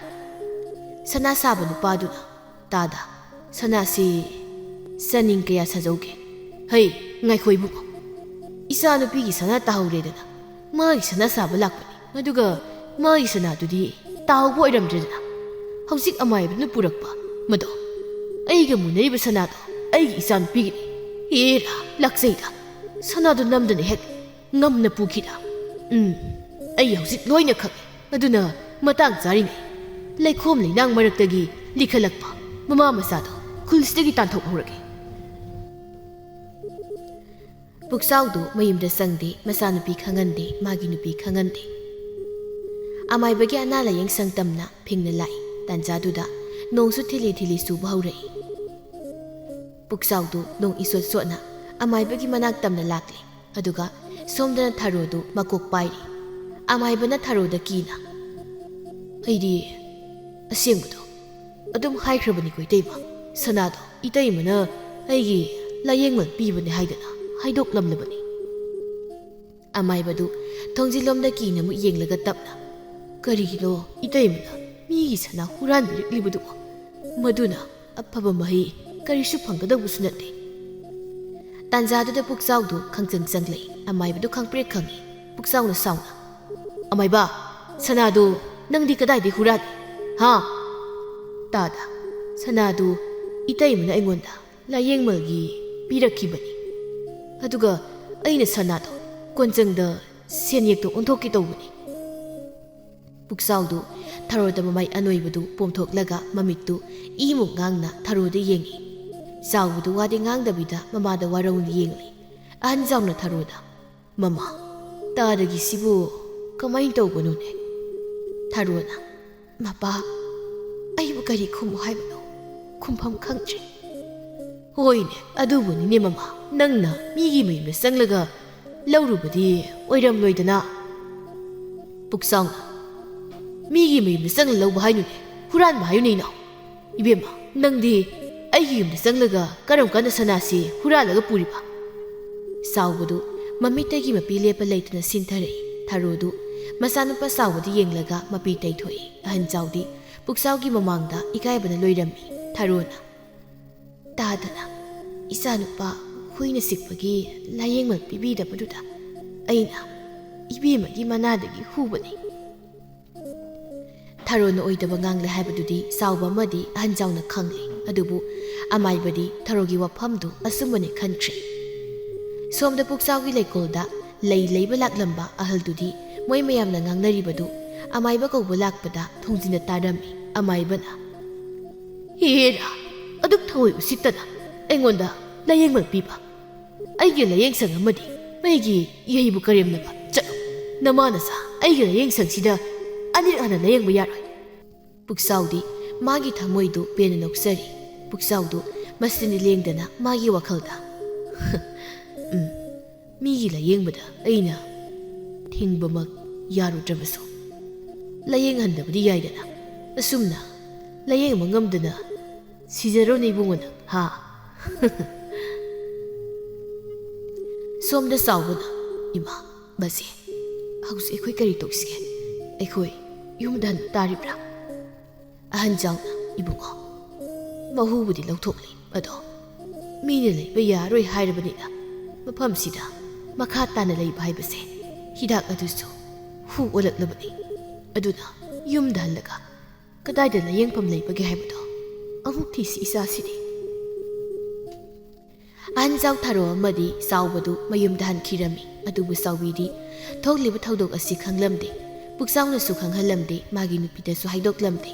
ꯁꯅꯥ ꯁꯥꯕ ꯅꯨꯄꯥꯗꯨꯅ ꯇꯥꯗ ꯁꯅꯥꯁꯤ ꯆꯅꯤꯡ ꯀꯌꯥ ꯁꯥꯖꯧꯒꯦ ꯍꯩ ꯉꯥꯏꯈꯣ ꯏꯕꯨꯡꯉꯣ ꯏꯆꯥ ꯅꯨꯄꯤꯒꯤ ꯁꯅꯥ ꯇꯥꯍꯧꯔꯦꯗꯅ ꯃꯥꯒꯤ ꯁꯅꯥ ꯁꯥꯕ ꯂꯥꯛꯄꯅꯤ ꯑꯗꯨꯒ ꯃꯥꯒꯤ ꯁꯅꯥꯗꯨꯗꯤ ꯇꯥꯍꯧꯕ ꯑꯣꯏꯔꯝꯗ꯭ꯔꯦꯗꯅ ꯍꯧꯖꯤꯛ ꯑꯃꯥꯏꯕꯗꯨꯅ ꯄꯨꯔꯛꯄ ꯃꯗꯣ ꯑꯩꯒ ꯃꯨꯟꯅꯔꯤꯕ ꯁꯅꯥꯗꯣ ꯑꯩꯒꯤ ꯏꯆꯥ ꯅꯨꯄꯤꯒꯤꯅꯤ ꯍꯦꯔꯥ ꯂꯥꯛꯆꯩꯗ ꯁꯅꯥꯗꯨ ꯅꯝꯗꯅ ꯍꯦꯛ ꯉꯝꯅ ꯄꯨꯈꯤꯗ ꯑꯩ ꯍꯧꯖꯤꯛ ꯂꯣꯏꯅ ꯈꯪꯉꯤ ꯑꯗꯨꯅ ꯃꯇꯥꯡ ꯆꯥꯔꯤꯉꯩ ꯂꯩꯈꯣꯝ ꯂꯩꯅꯥꯡ ꯃꯔꯛꯇꯒꯤ ꯂꯤꯈꯠꯂꯛꯄ ꯃꯃꯥ ꯃꯆꯥꯗꯣ ꯈꯨꯜꯁꯤꯗꯒꯤ ꯇꯥꯟꯊꯣꯛꯍꯧꯔꯒꯦ ꯄꯨꯛꯆꯥꯎꯗꯨ ꯃꯌꯨꯝꯗ ꯆꯪꯗꯦ ꯃꯆꯥꯅꯨꯄꯤ ꯈꯪꯍꯟꯗꯦ ꯃꯥꯒꯤ ꯅꯨꯄꯤ ꯈꯪꯍꯟꯗꯦ ꯑꯃꯥꯏꯕꯒꯤ ꯑꯅꯥ ꯂꯥꯌꯦꯡ ꯁꯪ ꯇꯝꯅ ꯐꯤꯡꯅ ꯂꯥꯛꯏ ꯇꯥꯟꯖꯥꯗꯨꯗ ꯅꯣꯡꯁꯨ ꯊꯤꯂꯤ ꯊꯤꯂꯤ ꯆꯨꯕ ꯍꯧꯔꯛꯏ ꯄꯨꯛꯆꯥꯎꯗꯨ ꯅꯣꯡ ꯏꯆꯣꯠ ꯆꯣꯠꯅ ꯑꯃꯥꯏꯕꯒꯤ ꯃꯅꯥꯛ ꯇꯝꯅ ꯂꯥꯛꯂꯤ ꯑꯗꯨꯒ ꯁꯣꯝꯗꯅ ꯊꯥꯔꯣꯗꯨ ꯃꯀꯣꯛ ꯄꯥꯏꯔꯤ ꯑꯃꯥꯏꯕꯅ ꯊꯥꯔꯣꯗ ꯀꯤꯅ ꯑꯩꯗꯤ ꯑꯁꯦꯡꯕꯗꯣ ꯑꯗꯨꯝ ꯍꯥꯏꯈ꯭ꯔꯕꯅꯤꯀꯣ ꯏꯇꯩꯃ ꯁꯅꯥꯗꯣ ꯏꯇꯩꯃꯅ ꯑꯩꯒꯤ ꯂꯥꯌꯦꯡꯃꯜ ꯄꯤꯕꯅꯦ ꯍꯥꯏꯗꯅ ꯍꯥꯏꯗꯣꯛꯂꯝꯂꯕꯅꯤ ꯑꯃꯥꯏꯕꯗꯨ ꯊꯣꯡꯖꯤꯜꯂꯣꯝꯗ ꯀꯤꯅ ꯑꯃꯨꯛ ꯌꯦꯡꯂꯒ ꯇꯞꯅ ꯀꯔꯤꯒꯤꯅꯣ ꯏꯇꯩꯃꯅ ꯃꯤꯒꯤ ꯁꯅꯥ ꯍꯨꯔꯥꯟꯕꯤꯔꯛꯂꯤꯕꯗꯨꯕꯣ ꯃꯗꯨꯅ ꯑꯐꯕ ꯃꯍꯩ ꯀꯔꯤꯁꯨ ꯐꯪꯒꯗꯧꯕꯁꯨ ꯅꯠꯇꯦ ꯇꯥꯟꯖꯥꯗꯨꯗ ꯄꯨꯛꯆꯥꯎꯗꯨ ꯈꯪꯆꯪ ꯆꯪꯂꯛꯏ ꯑꯃꯥꯏꯕꯗꯨ ꯈꯪꯄ꯭ꯔꯦꯛ ꯈꯪꯉꯤ ꯄꯨꯛꯆꯥꯎꯅ ꯁꯥꯎꯅ ꯑꯃꯥꯏꯕ ꯁꯅꯥꯗꯨ ꯅꯪꯗꯤ ꯀꯗꯥꯏꯗꯒꯤ ꯍꯨꯔꯥꯜꯂꯤ ꯍꯥ ꯇꯥꯗ ꯁꯅꯥꯗꯨ ꯏꯇꯩꯃꯅ ꯑꯩꯉꯣꯟꯗ ꯂꯥꯌꯦꯡꯃꯜꯒꯤ ꯄꯤꯔꯛꯈꯤꯕꯅꯤ ꯑꯗꯨꯒ ꯑꯩꯅ ꯁꯅꯥꯗꯣ ꯀꯣꯟꯆꯪꯗ ꯁꯦꯟꯌꯦꯛꯇꯣ ꯑꯣꯟꯊꯣꯛꯀꯦ ꯇꯧꯕꯅꯤ ꯄꯨꯛꯆꯥꯎꯗꯨ ꯊꯥꯔꯣꯗ ꯃꯃꯥꯏ ꯑꯅꯣꯏꯕꯗꯨ ꯄꯣꯝꯊꯣꯛꯂꯒ ꯃꯃꯤꯠꯇꯨ ꯏꯃꯨꯛ ꯉꯥꯡꯅ ꯊꯥꯔꯣꯗ ꯌꯦꯡꯉꯤ ꯆꯥꯎꯕꯗꯨ ꯋꯥꯗꯤ ꯉꯥꯡꯗꯕꯤꯗ ꯃꯃꯥꯗ ꯋꯥꯔꯧꯅ ꯌꯦꯡꯂꯤ ꯑꯍꯟ ꯆꯥꯎꯅ ꯊꯥꯔꯣꯗ ꯃꯃꯥ ꯇꯥꯗꯒꯤꯁꯤꯕꯨ ꯀꯃꯥꯏꯅ ꯇꯧꯕꯅꯣꯅꯦ ꯊꯥꯔꯣꯅ ꯃꯄꯥ ꯑꯩꯕꯨ ꯀꯔꯤ ꯈꯨꯝꯃꯨ ꯍꯥꯏꯕꯅꯣ ꯈꯨꯝꯐꯝ ꯈꯪꯗ꯭ꯔꯦ ꯍꯣꯏꯅꯦ ꯑꯗꯨꯕꯨꯅꯤꯅꯦ ꯃꯃꯥ ꯅꯪꯅ ꯃꯤꯒꯤ ꯃꯌꯨꯝꯗ ꯆꯪꯂꯒ ꯂꯧꯔꯨꯕꯗꯤ ꯑꯣꯏꯔꯝꯂꯣꯏꯗꯅ ꯄꯨꯛꯆꯥꯎꯅ ꯃꯤꯒꯤ ꯃꯌꯨꯝꯗ ꯆꯪꯂ ꯂꯧꯕ ꯍꯥꯏꯅꯨꯅꯦ ꯍꯨꯔꯥꯟꯕ ꯍꯥꯏꯌꯨꯅꯦ ꯏꯅꯥꯎ ꯏꯕꯦꯝꯃ ꯅꯪꯗꯤ ꯑꯩꯒꯤ ꯌꯨꯝꯗ ꯆꯪꯂꯒ ꯀꯔꯝ ꯀꯥꯟꯗ ꯁꯅꯥꯁꯤ ꯍꯨꯔꯥꯜꯂꯒ ꯄꯨꯔꯤꯕ ꯆꯥꯎꯕꯗꯨ ꯃꯃꯤꯠꯇꯒꯤ ꯃꯄꯤ ꯂꯦꯞꯄ ꯂꯩꯇꯅ ꯁꯤꯟꯊꯔꯛꯏ ꯊꯥꯔꯣꯗꯨ ꯃꯆꯥꯅꯨꯄꯥ ꯆꯥꯎꯕꯗ ꯌꯦꯡꯂꯒ ꯃꯄꯤ ꯇꯩꯊꯣꯛꯏ ꯑꯍꯟ ꯆꯥꯎꯗꯤ ꯄꯨꯛꯆꯥꯎꯒꯤ ꯃꯃꯥꯡꯗ ꯏꯀꯥꯏꯕꯅ ꯂꯣꯏꯔꯝꯃꯤ ꯊꯥꯔꯣꯅ ꯇꯥꯗꯅ ꯏꯆꯥꯅꯨꯄꯥ ꯍꯨꯏꯅ ꯆꯤꯛꯄꯒꯤ ꯂꯥꯌꯦꯡꯃꯜ ꯄꯤꯕꯤꯗꯕꯗꯨꯗ ꯑꯩꯅ ꯏꯕꯦꯝꯃꯒꯤ ꯃꯅꯥꯗꯒꯤ ꯍꯨꯕꯅꯤ ꯊꯥꯔꯣꯅ ꯑꯣꯏꯗꯕ ꯉꯥꯡꯂꯦ ꯍꯥꯏꯕꯗꯨꯗꯤ ꯆꯥꯎꯕ ꯑꯃꯗꯤ ꯑꯍꯟ ꯆꯥꯎꯅ ꯈꯪꯂꯤ ꯑꯗꯨꯕꯨ ꯑꯃꯥꯏꯕꯗꯤ ꯊꯥꯔꯣꯒꯤ ꯋꯥꯐꯝꯗꯨ ꯑꯆꯨꯝꯕꯅꯤ ꯈꯟꯈ꯭ꯔꯦ ꯁꯣꯝꯗ ꯄꯨꯛꯆꯥꯎꯒꯤ ꯂꯩꯀꯣꯜꯗ ꯂꯩ ꯂꯩꯕ ꯂꯥꯛꯂꯝꯕ ꯑꯍꯜꯗꯨꯗꯤ ꯃꯣꯏ ꯃꯌꯥꯝꯅ ꯉꯥꯡꯅꯔꯤꯕꯗꯨ ꯑꯃꯥꯏꯕ ꯀꯧꯕ ꯂꯥꯛꯄꯗ ꯊꯣꯡꯖꯤꯟꯅ ꯇꯥꯔꯝꯃꯤ ꯑꯃꯥꯏꯕꯅ ꯍꯦꯔꯥ ꯑꯗꯨꯛ ꯊꯑꯣꯏ ꯎꯁꯤꯠꯇꯅ ꯑꯩꯉꯣꯟꯗ ꯂꯥꯌꯦꯡꯃꯜ ꯄꯤꯕ ꯑꯩꯒꯤ ꯂꯥꯌꯦꯡꯁꯪ ꯑꯃꯗꯤ ꯃꯩꯒꯤ ꯏꯍꯩꯕꯨ ꯀꯔꯦꯝꯅꯕ ꯆꯠꯂꯨ ꯅꯃꯥꯅꯆꯥ ꯑꯩꯒꯤ ꯂꯥꯌꯦꯡꯁꯪꯁꯤꯗ ꯑꯅꯤꯔꯛ ꯍꯟꯅ ꯂꯥꯌꯦꯡꯕ ꯌꯥꯔꯣꯏ ꯄꯨꯛꯆꯥꯎꯗꯤ ꯃꯥꯒꯤ ꯊꯃꯣꯏꯗꯨ ꯄꯦꯟꯅ ꯅꯣꯛꯆꯔꯤ ꯄꯨꯛꯆꯥꯎꯗꯨ ꯃꯁꯤꯅꯤ ꯂꯦꯡꯗꯅ ꯃꯥꯒꯤ ꯋꯥꯈꯜꯗ ꯃꯤꯒꯤ ꯂꯥꯌꯦꯡꯕꯗ ꯑꯩꯅ ꯊꯤꯡꯕꯃꯛ ꯌꯥꯔꯨꯗ꯭ꯔꯕꯁꯨ ꯂꯥꯌꯦꯡꯍꯟꯗꯕꯗꯤ ꯌꯥꯏꯗꯅ ꯑꯁꯨꯝꯅ ꯂꯥꯌꯦꯡꯕ ꯉꯝꯗꯅ ꯁꯤꯖꯔꯣꯅꯦ ꯏꯕꯨꯡꯉꯣꯅ ꯍꯥ ꯁꯣꯝꯗ ꯆꯥꯎꯕꯅ ꯏꯃꯥ ꯃꯁꯤ ꯍꯧꯖꯤꯛ ꯑꯩꯈꯣꯏ ꯀꯔꯤ ꯇꯧꯁꯤꯒꯦ ꯑꯩꯈꯣꯏ ꯌꯨꯝꯗ ꯍꯟꯕ ꯇꯥꯔꯤꯕ꯭ꯔꯥ ꯑꯍꯟ ꯆꯥꯎꯅ ꯏꯕꯨꯡꯉꯣ ꯃꯍꯨꯕꯨꯗꯤ ꯂꯧꯊꯣꯛꯂꯤ ꯑꯗꯣ ꯃꯤꯅ ꯂꯩꯕ ꯌꯥꯔꯣꯏ ꯍꯥꯏꯔꯕꯅꯤꯅ ꯃꯐꯝꯁꯤꯗ ꯃꯈꯥ ꯇꯥꯅ ꯂꯩꯕ ꯍꯥꯏꯕꯁꯦ ꯍꯤꯗꯥꯛ ꯑꯗꯨꯁꯨ ꯍꯨ ꯑꯣꯜꯂꯛꯂꯕꯅꯤ ꯑꯗꯨꯅ ꯌꯨꯝꯗ ꯍꯜꯂꯒ ꯀꯗꯥꯏꯗ ꯂꯥꯌꯦꯡꯐꯝ ꯂꯩꯕꯒꯦ ꯍꯥꯏꯕꯗꯣ ꯑꯃꯨꯛ ꯊꯤꯁꯤ ꯏꯆꯥꯁꯤꯗꯤ ꯑꯍꯟ ꯆꯥꯎ ꯊꯥꯔꯣ ꯑꯃꯗꯤ ꯆꯥꯎꯕꯗꯨ ꯃꯌꯨꯝꯗ ꯍꯟꯈꯤꯔꯝꯃꯤ ꯑꯗꯨꯕꯨ ꯆꯥꯎꯕꯤꯗꯤ ꯊꯣꯛꯂꯤꯕ ꯊꯧꯗꯣꯛ ꯑꯁꯤ ꯈꯪꯂꯝꯗꯦ ꯄꯨꯛꯆꯥꯎꯅꯁꯨ ꯈꯪꯍꯜꯂꯝꯗꯦ ꯃꯥꯒꯤ ꯅꯨꯄꯤꯗꯁꯨ ꯍꯥꯏꯗꯣꯛꯂꯝꯗꯦ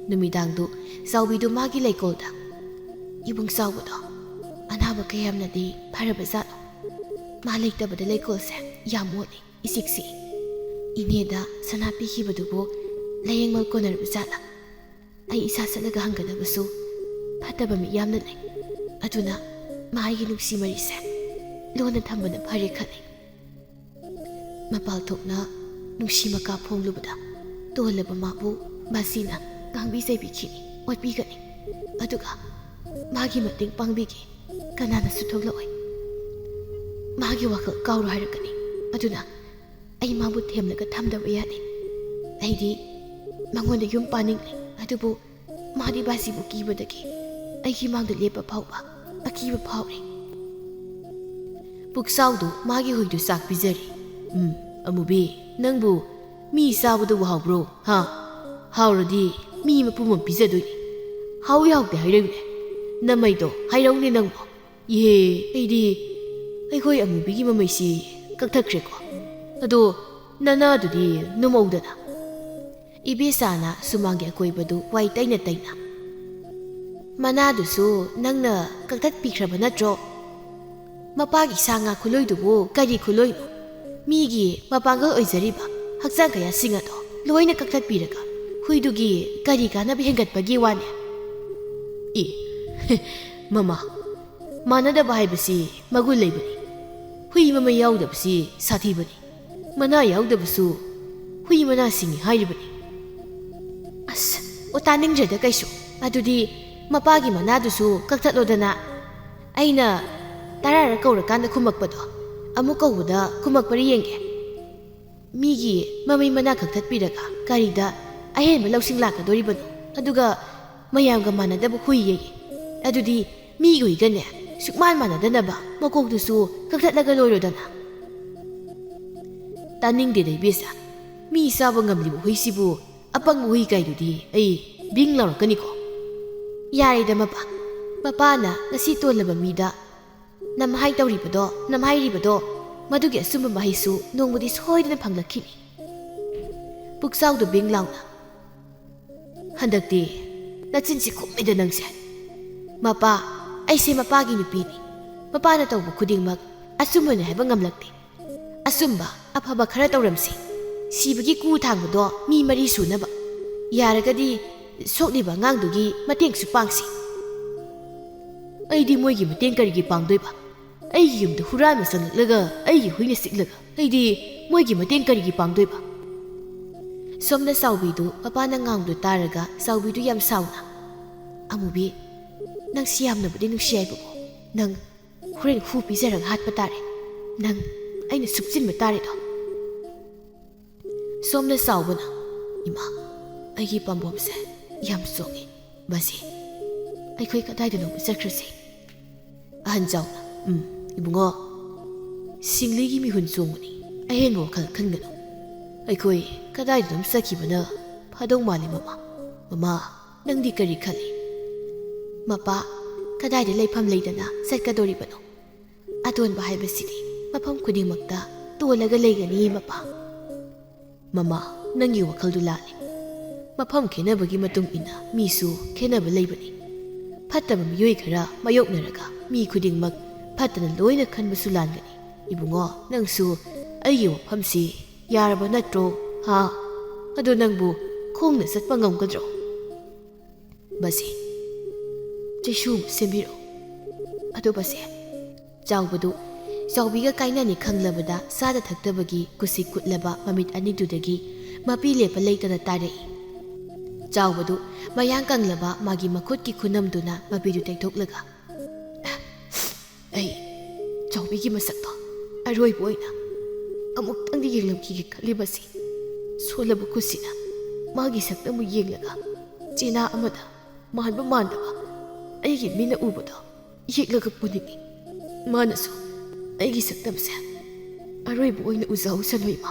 ꯅꯨꯃꯤꯗꯥꯡꯗꯨ ꯆꯥꯎꯕꯤꯗꯨ ꯃꯥꯒꯤ ꯂꯩꯀꯣꯜꯗ ꯏꯕꯨꯡ ꯆꯥꯎꯕꯗꯣ ꯑꯅꯥꯕ ꯀꯌꯥꯝꯅꯗꯤ ꯐꯔꯕ ꯖꯥꯠꯅꯣ ꯃꯥ ꯂꯩꯇꯕꯗ ꯂꯩꯀꯣꯜꯁꯦ ꯌꯥꯝ ꯃꯣꯠꯂꯤ ꯏꯆꯤꯛ ꯆꯤꯛꯏ ꯏꯅꯦꯗ ꯁꯅꯥ ꯄꯤꯈꯤꯕꯗꯨꯕꯨ ꯂꯥꯌꯦꯡꯃꯜ ꯀꯣꯟꯅꯔꯕ ꯖꯥꯠꯂꯥ ꯑꯩ ꯏꯁꯥ ꯆꯠꯂꯒ ꯍꯪꯒꯗꯕꯁꯨ ꯐꯠꯇꯕ ꯃꯤ ꯌꯥꯝꯅ ꯂꯩ ꯑꯗꯨꯅ ꯃꯥꯒꯤ ꯅꯨꯡꯁꯤ ꯃꯔꯤꯁꯦ ꯂꯣꯟꯅ ꯊꯝꯕꯅ ꯐꯔꯦ ꯈꯜꯂꯤ ꯃꯄꯥꯜ ꯊꯣꯛꯅ ꯅꯨꯡꯁꯤ ꯃꯀꯥ ꯐꯣꯡꯂꯨꯕꯗ ꯇꯣꯜꯂꯕ ꯃꯥꯕꯨ ꯃꯁꯤꯅ ꯉꯥꯡꯕꯤ ꯆꯩꯕꯤꯈꯤꯅꯤ ꯑꯣꯠꯄꯤꯒꯅꯤ ꯑꯗꯨꯒ ꯃꯥꯒꯤ ꯃꯇꯦꯡ ꯄꯥꯡꯕꯤꯒꯦ ꯀꯅꯥꯅꯁꯨ ꯊꯣꯛꯂꯛꯑꯣꯏ ꯃꯥꯒꯤ ꯋꯥꯈꯜ ꯀꯥꯎꯔꯣ ꯍꯥꯏꯔꯛꯀꯅꯤ ꯑꯗꯨꯅ ꯑꯩ ꯃꯥꯕꯨ ꯊꯦꯝꯂꯒ ꯊꯝꯗꯕ ꯌꯥꯗꯦ ꯑꯩꯗꯤ ꯃꯉꯣꯟꯗ ꯌꯨꯝ ꯄꯥꯅꯤꯡꯂꯤ ꯑꯗꯨꯕꯨ ꯃꯥꯗꯤ ꯕꯥꯁꯤꯕꯨ ꯀꯤꯕꯗꯒꯤ ꯑꯩꯒꯤ ꯃꯥꯡꯗ ꯂꯦꯞꯄ ꯐꯥꯎꯕ ꯑꯀꯤꯕ ꯐꯥꯎꯔꯤ ꯄꯨꯛꯆꯥꯎꯗꯨ ꯃꯥꯒꯤ ꯍꯨꯏꯗꯨ ꯆꯥꯛ ꯄꯤꯖꯔꯤ ꯑꯃꯨꯕꯤ ꯅꯪꯕꯨ ꯃꯤ ꯆꯥꯕꯗꯨꯕꯨ ꯍꯥꯎꯕ꯭ꯔꯣ ꯍꯥ ꯍꯥꯎꯔꯗꯤ ꯃꯤ ꯃꯄꯨꯝ ꯑꯃ ꯄꯤꯖꯗꯣꯏꯅꯤ ꯍꯥꯎꯏ ꯍꯥꯎꯇꯦ ꯍꯥꯏꯔꯛꯎꯅꯦ ꯅꯃꯩꯗꯣ ꯍꯥꯏꯔꯧꯅꯦ ꯅꯪꯕꯨ ꯏꯍꯦ ꯑꯩꯗꯤ ꯑꯩꯈꯣꯏ ꯑꯃꯨꯕꯤꯒꯤ ꯃꯃꯩꯁꯤ ꯀꯛꯊꯠꯈ꯭ꯔꯦꯀꯣ ꯑꯗꯣ ꯅꯅꯥꯗꯨꯗꯤ ꯅꯨꯃꯧꯗꯅ ꯏꯕꯦꯆꯥꯅ ꯁꯨꯃꯥꯡꯒꯤ ꯑꯀꯣꯏꯕꯗꯨ ꯋꯥꯏ ꯇꯩꯅ ꯇꯩꯅ ꯃꯅꯥꯗꯨꯁꯨ ꯅꯪꯅ ꯀꯛꯊꯠꯄꯤꯈ꯭ꯔꯕ ꯅꯠꯇ꯭ꯔꯣ ꯃꯄꯥꯒꯤ ꯁꯥ ꯉꯥ ꯈꯨꯂꯣꯏꯗꯨꯕꯨ ꯀꯔꯤ ꯈꯨꯂꯣꯏꯅꯣ ꯃꯤꯒꯤ ꯃꯄꯥꯡꯒꯜ ꯑꯣꯏꯖꯔꯤꯕ ꯍꯛꯆꯥꯡ ꯀꯌꯥꯁꯤꯡ ꯑꯗꯣ ꯂꯣꯏꯅ ꯀꯛꯊꯠꯄꯤꯔꯒ ꯍꯨꯏꯗꯨꯒꯤ ꯀꯔꯤ ꯀꯥꯟꯅꯕ ꯍꯦꯟꯒꯠꯄꯒꯤ ꯋꯥꯅꯦ ꯃꯃꯥ ꯃꯥꯟꯅꯗꯕ ꯍꯥꯏꯕꯁꯤ ꯃꯒꯨꯟ ꯂꯩꯕꯅꯤ ꯍꯨꯏ ꯃꯃꯩ ꯌꯥꯎꯗꯕꯁꯤ ꯁꯥꯊꯤꯕꯅꯤ ꯃꯅꯥ ꯌꯥꯎꯗꯕꯁꯨ ꯍꯨꯏ ꯃꯅꯥꯁꯤꯡꯅꯤ ꯍꯥꯏꯔꯤꯕꯅꯤ ꯑꯁ ꯇꯥꯅꯤꯡꯗ꯭ꯔꯦꯗ ꯀꯩꯁꯨ ꯑꯗꯨꯗꯤ ꯃꯄꯥꯒꯤ ꯃꯅꯥꯗꯨꯁꯨ ꯀꯛꯊꯠꯂꯣꯗꯅ ꯑꯩꯅ 10 ꯀꯧꯔꯀꯥꯟꯗ ꯈꯨꯝꯃꯛꯄꯗꯣ ꯑꯃꯨꯛ ꯀꯧꯕꯗ ꯈꯨꯝꯃꯛꯄꯔ ꯌꯦꯡꯒꯦ ꯃꯤꯒꯤ ꯃꯃꯩ ꯃꯅꯥ ꯀꯛꯊꯠꯄꯤꯔꯒ ꯀꯔꯤꯗ ꯑꯍꯦꯟꯕ ꯂꯧꯁꯤꯡ ꯂꯥꯛꯀꯗꯣꯔꯤꯕꯅꯣ ꯑꯗꯨꯒ ꯃꯌꯥꯝꯒ ꯃꯥꯟꯅꯗꯕ ꯍꯨꯏꯌꯦ ꯑꯗꯨꯗꯤ ꯃꯤꯒ ꯍꯨꯏꯒꯅꯦ ꯁꯨꯛꯃꯥꯟ ꯃꯥꯟꯅꯗꯅꯕ ꯃꯀꯣꯛꯇꯨꯁꯨ ꯀꯛꯊꯠꯂꯒ ꯂꯣꯏꯔꯣꯗꯅ ꯇꯥꯅꯤꯡꯗꯦꯗ ꯏꯕꯦꯆꯥ ꯃꯤ ꯆꯥꯕ ꯉꯝꯂꯤꯕ ꯍꯨꯏꯁꯤꯕꯨ ꯑꯄꯪꯕ ꯍꯨꯏ ꯀꯥꯏꯗꯨꯗꯤ ꯑꯩ ꯕꯤꯡ ꯂꯥꯎꯔꯛꯀꯅꯤꯀꯣ ꯌꯥꯔꯦꯗ ꯃꯄꯥꯅ ꯉꯁꯤ ꯇꯣꯜꯂꯕ ꯃꯤꯗ ꯅꯝꯍꯥꯏꯔꯤꯕꯗꯣ ꯃꯗꯨꯒꯤ ꯑꯆꯨꯝꯕ ꯃꯍꯩꯁꯨ ꯅꯣꯡꯃꯗꯤ ꯁꯣꯏꯗꯅ ꯐꯪꯂꯛꯈꯤꯅꯤ ꯄꯨꯛꯆꯥꯎꯗ ꯕꯤꯡ ꯂꯥꯎꯅ ꯍꯟꯗꯛꯇꯤ ꯅꯆꯤꯟꯁꯤ ꯈꯨꯝꯃꯤꯗ ꯅꯪꯁꯦ ꯃꯄꯥ ꯑꯩꯁꯦ ꯃꯄꯥꯒꯤ ꯅꯨꯄꯤꯅꯤ ꯃꯄꯥꯅ ꯇꯧꯕ ꯈꯨꯗꯤꯡꯃꯛ ꯑꯆꯨꯝꯕꯅꯤ ꯍꯥꯏꯕ ꯉꯝꯂꯛꯇꯦ ꯑꯆꯨꯝꯕ ꯑꯐꯕ ꯈꯔ ꯇꯧꯔꯝꯁꯤ ꯁꯤꯕꯒꯤ ꯀꯨ ꯊꯥꯡꯕꯗꯣ ꯃꯤ 4 ꯁꯨꯅꯕ ꯌꯥꯔꯒꯗꯤ ꯁꯣꯛꯂꯤꯕ ꯑꯉꯥꯡꯗꯨꯒꯤ ꯃꯇꯦꯡꯁꯨ ꯄꯥꯡꯁꯤ ꯑꯩꯗꯤ ꯃꯣꯏꯒꯤ ꯃꯇꯦꯡ ꯀꯔꯤꯒꯤ ꯄꯥꯡꯗꯣꯏꯕ ꯑꯩꯒꯤ ꯌꯨꯝꯗ ꯍꯨꯔꯥꯟꯕ ꯆꯪꯂꯛꯂꯒ ꯑꯩꯒꯤ ꯍꯨꯏꯅ ꯆꯤꯛꯂꯒ ꯑꯩꯗꯤ ꯃꯣꯏꯒꯤ ꯃꯇꯦꯡ ꯀꯔꯤꯒꯤ ꯄꯥꯡꯗꯣꯏꯕ ꯁꯣꯝꯅ ꯆꯥꯎꯕꯤꯗꯨ ꯃꯄꯥꯅ ꯉꯥꯡꯕꯗꯨ ꯇꯥꯔꯒ ꯆꯥꯎꯕꯤꯗꯨ ꯌꯥꯝ ꯁꯥꯎꯅ ꯑꯃꯨꯕꯤ ꯅꯪꯁꯤ ꯌꯥꯝꯅꯕꯨꯗꯤ ꯅꯨꯡꯁꯤ ꯍꯥꯏꯕꯀꯣ ꯅꯪ ꯍꯣꯔꯦꯟ ꯍꯨ ꯄꯤꯖꯔꯒ ꯍꯥꯠꯄ ꯇꯥꯔꯦ ꯅꯪ ꯑꯩꯅ ꯁꯨꯞꯆꯤꯟꯕ ꯇꯥꯔꯦꯗꯣ ꯁꯣꯝꯅ ꯆꯥꯎꯕꯅ ꯏꯃꯥ ꯑꯩꯒꯤ ꯄꯥꯝꯕꯣꯝꯁꯦ ꯌꯥꯝ ꯆꯣꯛꯏ ꯃꯁꯤ ꯑꯩꯈꯣꯏ ꯀꯗꯥꯏꯗꯅꯣ ꯆꯠꯈ꯭ꯔꯁꯤ ꯑꯍꯟ ꯆꯥꯎꯅ ꯏꯕꯨꯡꯉꯣ ꯁꯤꯡꯂꯤꯒꯤ ꯃꯤꯍꯨꯟ ꯆꯣꯡꯕꯅꯤ ꯑꯍꯦꯟꯕ ꯋꯥꯈꯜ ꯈꯟꯒꯅꯨ ꯑꯩꯈꯣꯏ ꯀꯗꯥꯏꯗꯅꯣ ꯆꯠꯈꯤꯕꯅ ꯐꯗꯧ ꯃꯥꯜꯂꯤ ꯃꯃꯥ ꯅꯪꯗꯤ ꯀꯔꯤ ꯈꯜꯂꯤ ꯃꯄꯥ ꯀꯗꯥꯏꯗ ꯂꯩꯐꯝ ꯂꯩꯗꯅ ꯆꯠꯀꯗꯣꯔꯤꯕꯅꯣ ꯑꯇꯣꯟꯕ ꯍꯥꯏꯕꯁꯤꯗꯤ ꯃꯐꯝ ꯈꯨꯗꯤꯡꯃꯛꯇ ꯇꯣꯜꯂꯒ ꯂꯩꯒꯅꯤ ꯃꯃꯥ ꯅꯪꯒꯤ ꯋꯥꯈꯜꯗꯨ ꯂꯥꯜꯂꯤ ꯃꯐꯝ ꯈꯦꯠꯅꯕꯒꯤ ꯃꯇꯨꯡ ꯏꯟꯅ ꯃꯤꯁꯨ ꯈꯦꯠꯅꯕ ꯂꯩꯕꯅꯤ ꯐꯠꯇꯕ ꯃꯤꯑꯣꯏ ꯈꯔ ꯃꯥꯌꯣꯛꯅꯔꯒ ꯃꯤ ꯈꯨꯗꯤꯡꯃꯛ ꯐꯠꯇꯅ ꯂꯣꯏꯅ ꯈꯟꯕꯁꯨ ꯂꯥꯟꯒꯅꯤ ꯏꯕꯨꯡꯉꯣ ꯅꯪꯁꯨ ꯑꯩꯒꯤ ꯋꯥꯐꯝꯁꯤ ꯌꯥꯔꯕ ꯅꯠꯇ꯭ꯔꯣ ꯑꯗꯣ ꯅꯪꯕꯨ ꯈꯣꯡꯅ ꯆꯠꯄ ꯉꯝꯒꯗ꯭ꯔꯣ ꯕꯁꯤ ꯆꯩꯁꯨ ꯁꯦꯝꯕꯤꯔꯛꯎ ꯑꯗꯣ ꯕꯁꯦ ꯆꯥꯎꯕꯗꯨ ꯆꯥꯎꯕꯤꯒ ꯀꯥꯏꯅꯅꯤ ꯈꯪꯂꯕꯗ ꯆꯥꯗ ꯊꯛꯇꯕꯒꯤ ꯀꯨꯁꯤ ꯀꯨꯠꯂꯕ ꯃꯃꯤꯠ ꯑꯅꯤꯗꯨꯗꯒꯤ ꯃꯄꯤ ꯂꯦꯞꯄ ꯂꯩꯇꯅ ꯇꯥꯔꯛꯏ ꯆꯥꯎꯕꯗꯨ ꯃꯌꯥꯡ ꯀꯪꯂꯕ ꯃꯥꯒꯤ ꯃꯈꯨꯠꯀꯤ ꯈꯨꯅꯝꯗꯨꯅ ꯃꯄꯤꯗꯨ ꯇꯩꯊꯣꯛꯂꯒ ꯑꯩ ꯆꯥꯎꯕꯤꯒꯤ ꯃꯁꯛꯇꯣ ꯑꯔꯣꯏꯕ ꯑꯣꯏꯅ ꯑꯃꯨꯛꯇꯪꯗꯤ ꯌꯦꯡꯂꯝꯈꯤꯒꯦ ꯈꯜꯂꯤꯕꯁꯤ ꯁꯣꯜꯂꯕ ꯈꯨꯠꯁꯤꯅ ꯃꯥꯒꯤ ꯁꯛꯇꯝꯕꯨ ꯌꯦꯡꯂꯒ ꯆꯦꯅꯥ ꯑꯃꯗ ꯃꯥꯟꯕ ꯃꯥꯟꯗꯕ ꯑꯩꯒꯤ ꯃꯤꯅ ꯎꯕꯗꯣ ꯌꯦꯛꯂꯒ ꯄꯨꯅꯤꯡꯉꯤ ꯃꯥꯅꯁꯨ ꯑꯩꯒꯤ ꯁꯛꯇꯝꯁꯦ ꯑꯔꯣꯏꯕ ꯑꯣꯏꯅ ꯎꯖꯍꯧꯁꯅꯨ ꯏꯃꯥ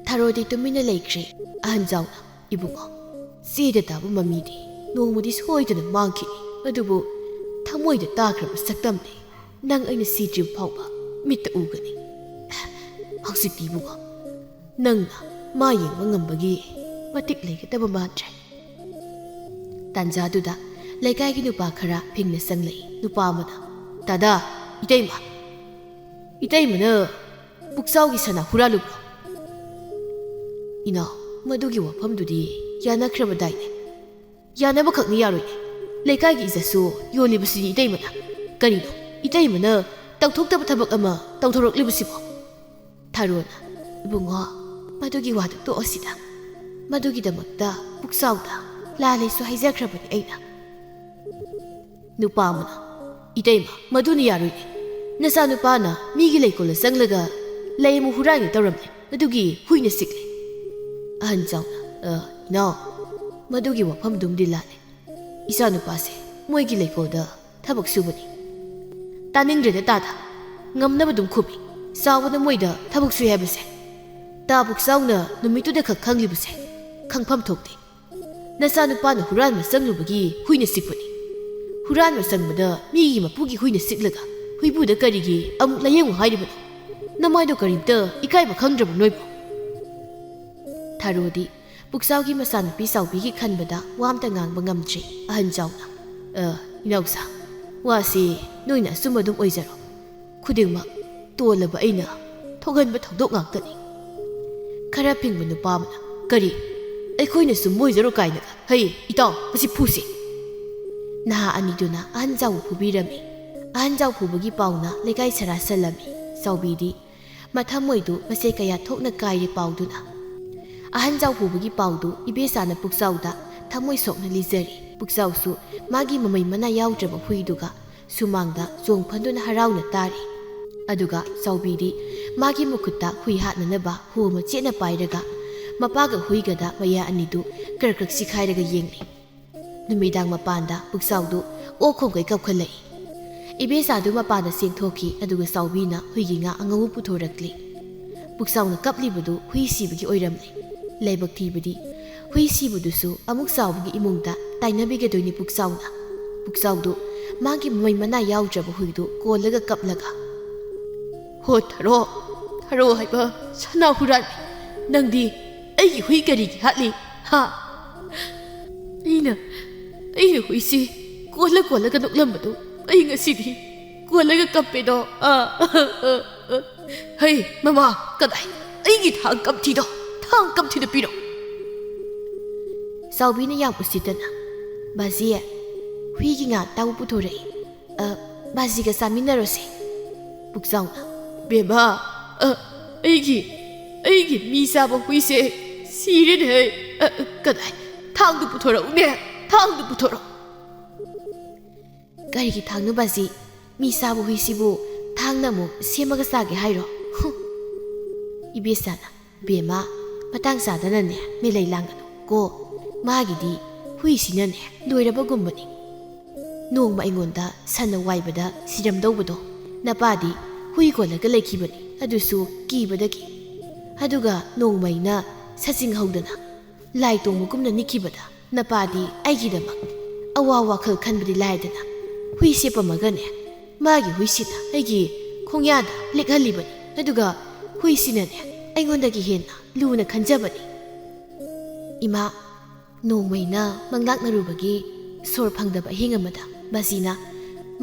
ꯊꯥꯔꯣꯗꯤ ꯇꯨꯃꯤꯟꯅ ꯂꯩꯈ꯭ꯔꯦ ꯑꯍꯟ ꯖꯥꯎꯅ ꯏꯕꯨꯡꯉꯣ ꯆꯦꯗ ꯇꯥꯕ ꯃꯃꯤꯗꯤ ꯅꯣꯡꯃꯗꯤ ꯁꯣꯏꯗꯅ ꯃꯥꯡꯈꯤꯅꯤ ꯑꯗꯨꯕꯨ ꯊꯃꯣꯏꯗ ꯇꯥꯈ꯭ꯔꯕ ꯁꯛꯇꯝꯗꯤ ꯅꯪ ꯑꯩꯅ ꯁꯤꯗ꯭ꯔꯤꯕ ꯐꯥꯎꯕ ꯃꯤꯠꯇ ꯎꯒꯅꯤ ꯍꯧꯖꯤꯛꯇꯤ ꯏꯕꯨꯡꯉꯣ ꯅꯪꯅ ꯃꯥ ꯌꯦꯡꯕ ꯉꯝꯕꯒꯤ ꯃꯇꯤꯛ ꯂꯩꯒꯗꯕ ꯃꯥꯟꯗ꯭ꯔꯦ ꯇꯥꯟꯖꯥꯗꯨꯗ ꯂꯩꯀꯥꯏꯒꯤ ꯅꯨꯄꯥ ꯈꯔ ꯐꯤꯡꯅ ꯆꯪꯂꯛꯏ ꯅꯨꯄꯥ ꯑꯃꯅ ꯗꯥꯗꯥ ꯏꯇꯩꯃꯅ ꯄꯨꯛꯆꯥꯎꯒꯤ ꯁꯅꯥ ꯍꯨꯔꯥꯜꯂꯨꯕ꯭ꯔꯣ ꯏꯅꯥꯎ ꯃꯗꯨꯒꯤ ꯋꯥꯐꯝꯗꯨꯗꯤ ꯌꯥꯅꯈ꯭ꯔꯕꯗꯥꯏꯅꯦ ꯌꯥꯅꯕꯈꯛꯅꯤ ꯌꯥꯔꯣꯏꯅꯦ ꯂꯩꯀꯥꯏꯒꯤ ꯏꯖꯠꯁꯨ ꯌꯣꯜꯂꯤꯕꯁꯤꯗꯤ ꯏꯇꯩꯃꯅ ꯀꯔꯤꯅꯣ ꯏꯇꯩꯃꯅ ꯇꯧꯊꯣꯛꯇꯕ ꯊꯕꯛ ꯑꯃ ꯇꯧꯊꯣꯔꯛꯂꯤꯕꯁꯤꯕꯣ ꯊꯥꯔꯣꯅ ꯏꯕꯨꯡꯉꯣ ꯃꯗꯨꯒꯤ ꯋꯥꯗꯨ ꯇꯣꯛꯑꯁꯤꯗ ꯃꯗꯨꯒꯤꯗꯃꯛꯇ ꯄꯨꯛꯆꯥꯎꯗ ꯂꯥꯜꯂꯦꯁꯨ ꯍꯥꯏꯖꯈ꯭ꯔꯕꯅꯤ ꯑꯩꯅ ꯅꯨꯄꯥ ꯑꯃꯅ ꯏꯇꯩꯃ ꯃꯗꯨꯅ ꯌꯥꯔꯣꯏꯅꯦ ꯅꯆꯥꯅꯨꯄꯥꯅ ꯃꯤꯒꯤ ꯂꯩꯀꯣꯜꯗ ꯆꯪꯂꯒ ꯂꯩ ꯑꯃ ꯍꯨꯔꯥꯟꯒꯦ ꯇꯧꯔꯝꯃꯦ ꯑꯗꯨꯒꯤ ꯍꯨꯏꯅ ꯆꯤꯛꯂꯦ ꯑꯍꯟ ꯆꯥꯎꯅ ꯏꯅꯥꯎ ꯃꯗꯨꯒꯤ ꯋꯥꯐꯝꯗꯨꯝꯗꯤ ꯂꯥꯜꯂꯦ ꯏꯆꯥꯅꯨꯄꯥꯁꯦ ꯃꯣꯏꯒꯤ ꯂꯩꯀꯣꯜꯗ ꯊꯕꯛ ꯁꯨꯕꯅꯤ ꯇꯥꯅꯤꯡꯗ꯭ꯔꯦꯗ ꯇꯥꯗ ꯉꯝꯅꯕ ꯑꯗꯨꯝ ꯈꯨꯝꯃꯤ ꯆꯥꯎꯕꯅ ꯃꯣꯏꯗ ꯊꯕꯛ ꯁꯨꯏ ꯍꯥꯏꯕꯁꯦ ꯇꯥ ꯄꯨꯛꯆꯥꯎꯅ ꯅꯨꯃꯤꯠꯇꯨꯗ ꯈꯛ ꯈꯪꯂꯤꯕꯁꯦ ꯈꯪꯐꯝ ꯊꯣꯛꯇꯦ ꯅꯆꯥꯅꯨꯄꯥꯅ ꯍꯨꯔꯥꯟꯕ ꯆꯪꯂꯨꯕꯒꯤ ꯍꯨꯏꯅ ꯆꯤꯛꯄꯅꯤ ꯍꯨꯔꯥꯟꯕ ꯆꯪꯕꯗ ꯃꯤꯒꯤ ꯃꯄꯨꯒꯤ ꯍꯨꯏꯅ ꯆꯤꯛꯂꯒ ꯍꯨꯏꯕꯨꯗ ꯀꯔꯤꯒꯤ ꯑꯃꯨꯛ ꯂꯥꯌꯦꯡꯉꯨ ꯍꯥꯏꯔꯤꯕꯅꯣ ꯅꯃꯥꯏꯗꯣ ꯀꯔꯤꯝꯇ ꯏꯀꯥꯏꯕ ꯈꯪꯗ꯭ꯔꯕ ꯅꯣꯏꯕꯨ ꯊꯥꯔꯣꯗꯤ ꯄꯨꯛꯆꯥꯎꯒꯤ ꯃꯆꯥꯅꯨꯄꯤ ꯆꯥꯎꯕꯤꯒꯤ ꯈꯟꯕꯗ ꯋꯥ ꯑꯝꯇ ꯉꯥꯡꯕ ꯉꯝꯗ꯭ꯔꯤ ꯑꯍꯟ ꯆꯥꯎꯅ ꯏꯅꯥꯎꯆꯥ ꯋꯥꯁꯤ ꯅꯣꯏꯅ ꯑꯆꯨꯝ ꯑꯗꯨꯝ ꯑꯣꯏꯖꯔꯣ ꯈꯨꯗꯤꯡꯃꯛ ꯇꯣꯜꯂꯕ ꯑꯩꯅ ꯊꯣꯛꯍꯟꯕ ꯊꯧꯗꯣꯛ ꯉꯥꯛꯇꯅꯤ ꯈꯔ ꯐꯤꯡꯕ ꯅꯨꯄꯥ ꯑꯃꯅ ꯀꯔꯤ ꯑꯩꯈꯣꯏꯅ ꯁꯨꯝ ꯃꯣꯏꯖꯔꯣ ꯀꯥꯏꯅꯒ ꯍꯩ ꯏꯇꯥꯎ ꯃꯁꯤ ꯐꯨꯁꯤ ꯅꯍꯥ ꯑꯅꯤꯗꯨꯅ ꯑꯍꯟ ꯖꯥꯎꯕꯨ ꯐꯨꯕꯤꯔꯝꯃꯤ ꯑꯍꯟ ꯖꯥꯎ ꯐꯨꯕꯒꯤ ꯄꯥꯎꯅ ꯂꯩꯀꯥꯏ ꯁꯔꯥ ꯁꯜꯂꯝꯃꯤ ꯆꯥꯎꯕꯤꯗꯤ ꯃꯊꯃꯣꯏꯗꯨ ꯃꯆꯦ ꯀꯌꯥ ꯊꯣꯛꯅ ꯀꯥꯏꯔꯦ ꯄꯥꯎꯗꯨꯅ ꯑꯍꯟ ꯖꯥꯎ ꯐꯨꯕꯒꯤ ꯄꯥꯎꯗꯨ ꯏꯕꯦꯆꯥꯅ ꯄꯨꯛꯆꯥꯎꯗ ꯊꯃꯣꯏ ꯁꯣꯛꯅ ꯂꯤꯖꯔꯤ ꯄꯨꯛꯆꯥꯎꯁꯨ ꯃꯥꯒꯤ ꯃꯃꯩ ꯃꯅꯥ ꯌꯥꯎꯗ꯭ꯔꯕ ꯍꯨꯏꯗꯨꯒ ꯁꯨꯃꯥꯡꯗ ꯆꯣꯡꯐꯟꯗꯨꯅ ꯍꯔꯥꯎꯅ ꯇꯥꯔꯤ ꯑꯗꯨꯒ ꯆꯥꯎꯕꯤꯗꯤ ꯃꯥꯒꯤ ꯃꯈꯨꯠꯇ ꯍꯨꯏ ꯍꯥꯠꯅꯅꯕ ꯍꯨ ꯑꯃ ꯆꯦꯠꯅ ꯄꯥꯏꯔꯒ ꯃꯄꯥꯒ ꯍꯨꯏꯒꯗ ꯃꯌꯥ ꯑꯅꯤꯗꯨ ꯀ꯭ꯔꯛ ꯁꯤꯈꯥꯏꯔꯒ ꯌꯦꯡꯂꯤ ꯅꯨꯃꯤꯗꯥꯡ ꯃꯄꯥꯟꯗ ꯄꯨꯛꯆꯥꯎꯗꯨ ꯑꯣꯛ ꯈꯣꯡꯒꯩ ꯀꯞꯈꯠꯂꯛꯏ ꯏꯕꯦꯆꯥꯗꯨ ꯃꯄꯥꯟꯗ ꯆꯦꯟꯊꯣꯛꯈꯤ ꯑꯗꯨꯒ ꯆꯥꯎꯕꯤꯅ ꯍꯨꯏꯒꯤ ꯉꯥ ꯑꯉꯧꯕ ꯄꯨꯊꯣꯔꯛꯂꯤ ꯄꯨꯛꯆꯥꯎꯅ ꯀꯞꯂꯤꯕꯗꯨ ꯍꯨꯏ ꯁꯤꯕꯒꯤ ꯑꯣꯏꯔꯝꯂꯤ ꯂꯥꯏꯕꯛ ꯊꯤꯕꯗꯤ ꯍꯨꯏ ꯁꯤꯕꯗꯨꯁꯨ ꯑꯃꯨꯛ ꯆꯥꯎꯕꯒꯤ ꯏꯃꯨꯡꯗ ꯇꯥꯏꯅꯕꯤꯒꯗꯣꯏꯅꯤ ꯄꯨꯛꯆꯥꯎꯗꯨ ꯃꯥꯒꯤ ꯃꯃꯩ ꯃꯅꯥ ꯌꯥꯎꯗ꯭ꯔꯕ ꯍꯨꯏꯗꯨ ꯀꯣꯜꯂꯒ ꯀꯞꯂꯒ ꯍꯣ ꯊꯥꯔꯣ ꯍꯥꯏꯕ ꯁꯅꯥ ꯍꯨꯔꯥꯟꯕꯤ ꯅꯪꯗꯤ ꯑꯩꯒꯤ ꯍꯨꯏ ꯀꯔꯤꯒꯤ ꯍꯥꯠꯂꯤ ꯍꯥ ꯑꯩꯅ ꯍꯨꯏꯁꯤ ꯀꯣꯜꯂꯒ ꯅꯣꯛꯂꯝꯕꯗꯨ ꯑꯩ ꯉꯁꯤꯗꯤ ꯀꯣꯜꯂꯒ ꯀꯞꯄꯦꯗꯣ ꯍꯩ ꯃꯃꯥ ꯀꯗꯥꯏ ꯑꯩꯒꯤ ꯊꯥꯡ ꯀꯝꯊꯤꯗꯣ ꯄꯤꯔꯣ ꯆꯥꯎꯕꯤꯅ ꯌꯥꯝ ꯎꯁꯤꯠꯇꯅ ꯕꯥꯖꯤ ꯍꯨꯏꯒꯤ ꯉꯥ ꯇꯥꯎ ꯄꯨꯊꯣꯔꯛꯏ ꯕꯥꯖꯤꯒ ꯆꯥꯃꯤꯟꯅꯔꯣꯁꯦ ꯄꯨꯛꯆꯥꯎꯅ ꯕꯦꯝꯃ ꯑꯩꯒꯤ ꯃꯤ ꯆꯥꯕ ꯍꯨꯏꯁꯦ ꯁꯤꯔꯦꯅꯦ ꯀꯗꯥꯏ ꯊꯥꯡꯗꯨ ꯄꯨꯊꯣꯔꯛꯎꯅꯦ ꯊꯥꯡꯗꯨ ꯄꯨꯊꯣꯔꯛꯎ ꯀꯔꯤꯒꯤ ꯊꯥꯡꯅꯣ ꯕꯥꯖꯤ ꯃꯤ ꯆꯥꯕ ꯍꯨꯏꯁꯤꯕꯨ ꯊꯥꯡꯅ ꯑꯃꯨꯛ ꯁꯦꯝꯃꯒ ꯆꯥꯒꯦ ꯍꯥꯏꯔꯣ ꯏꯕꯦꯆꯥꯅ ꯕꯦꯝꯃ ꯃꯇꯥꯡ ꯆꯥꯗꯅꯅꯦ ꯃꯤꯂꯩ ꯂꯥꯡꯒꯅꯨ ꯀꯣ ꯃꯥꯒꯤꯗꯤ ꯍꯨꯏꯁꯤꯅꯅꯦ ꯂꯣꯏꯔꯕꯒꯨꯝꯕꯅꯤ ꯅꯣꯡꯃ ꯑꯩꯉꯣꯟꯗ ꯁꯟꯅ ꯋꯥꯏꯕꯗ ꯁꯤꯔꯝꯗꯧꯕꯗꯣ ꯅꯄꯥꯗꯤ ꯍꯨꯏ ꯀꯣꯜꯂꯒ ꯂꯩꯈꯤꯕꯅꯤ ꯑꯗꯨꯁꯨ ꯀꯤꯕꯗꯒꯤ ꯑꯗꯨꯒ ꯅꯣꯡꯃꯩꯅ ꯁꯆꯤꯡ ꯍꯧꯗꯅ ꯂꯥꯏ ꯇꯣꯡꯕꯒꯨꯝꯅ ꯅꯤꯛꯈꯤꯕꯗ ꯅꯄꯥꯗꯤ ꯑꯩꯒꯤꯗꯃꯛ ꯑꯋꯥ ꯋꯥꯈꯜ ꯈꯟꯕꯗꯤ ꯂꯥꯏꯗꯅ ꯍꯨꯏ ꯁꯦꯞꯄꯝꯃꯒꯅꯦ ꯃꯥꯒꯤ ꯍꯨꯏꯁꯤꯅ ꯑꯩꯒꯤ ꯈꯣꯡꯌꯥꯗ ꯂꯦꯛꯍꯜꯂꯤꯕꯅꯤ ꯑꯗꯨꯒ ꯍꯨꯏꯁꯤꯅꯅꯦ ꯑꯩꯉꯣꯟꯗꯒꯤ ꯍꯦꯟꯅ ꯂꯨꯅ ꯈꯟꯖꯕꯅꯤ ꯏꯃꯥ ꯅꯣꯡꯃꯩꯅ ꯃꯪꯂꯥꯛꯅꯔꯨꯕꯒꯤ ꯁꯣꯔ ꯐꯪꯗꯕ ꯑꯍꯤꯡ ꯑꯃꯗ ꯕꯥꯖꯤꯅ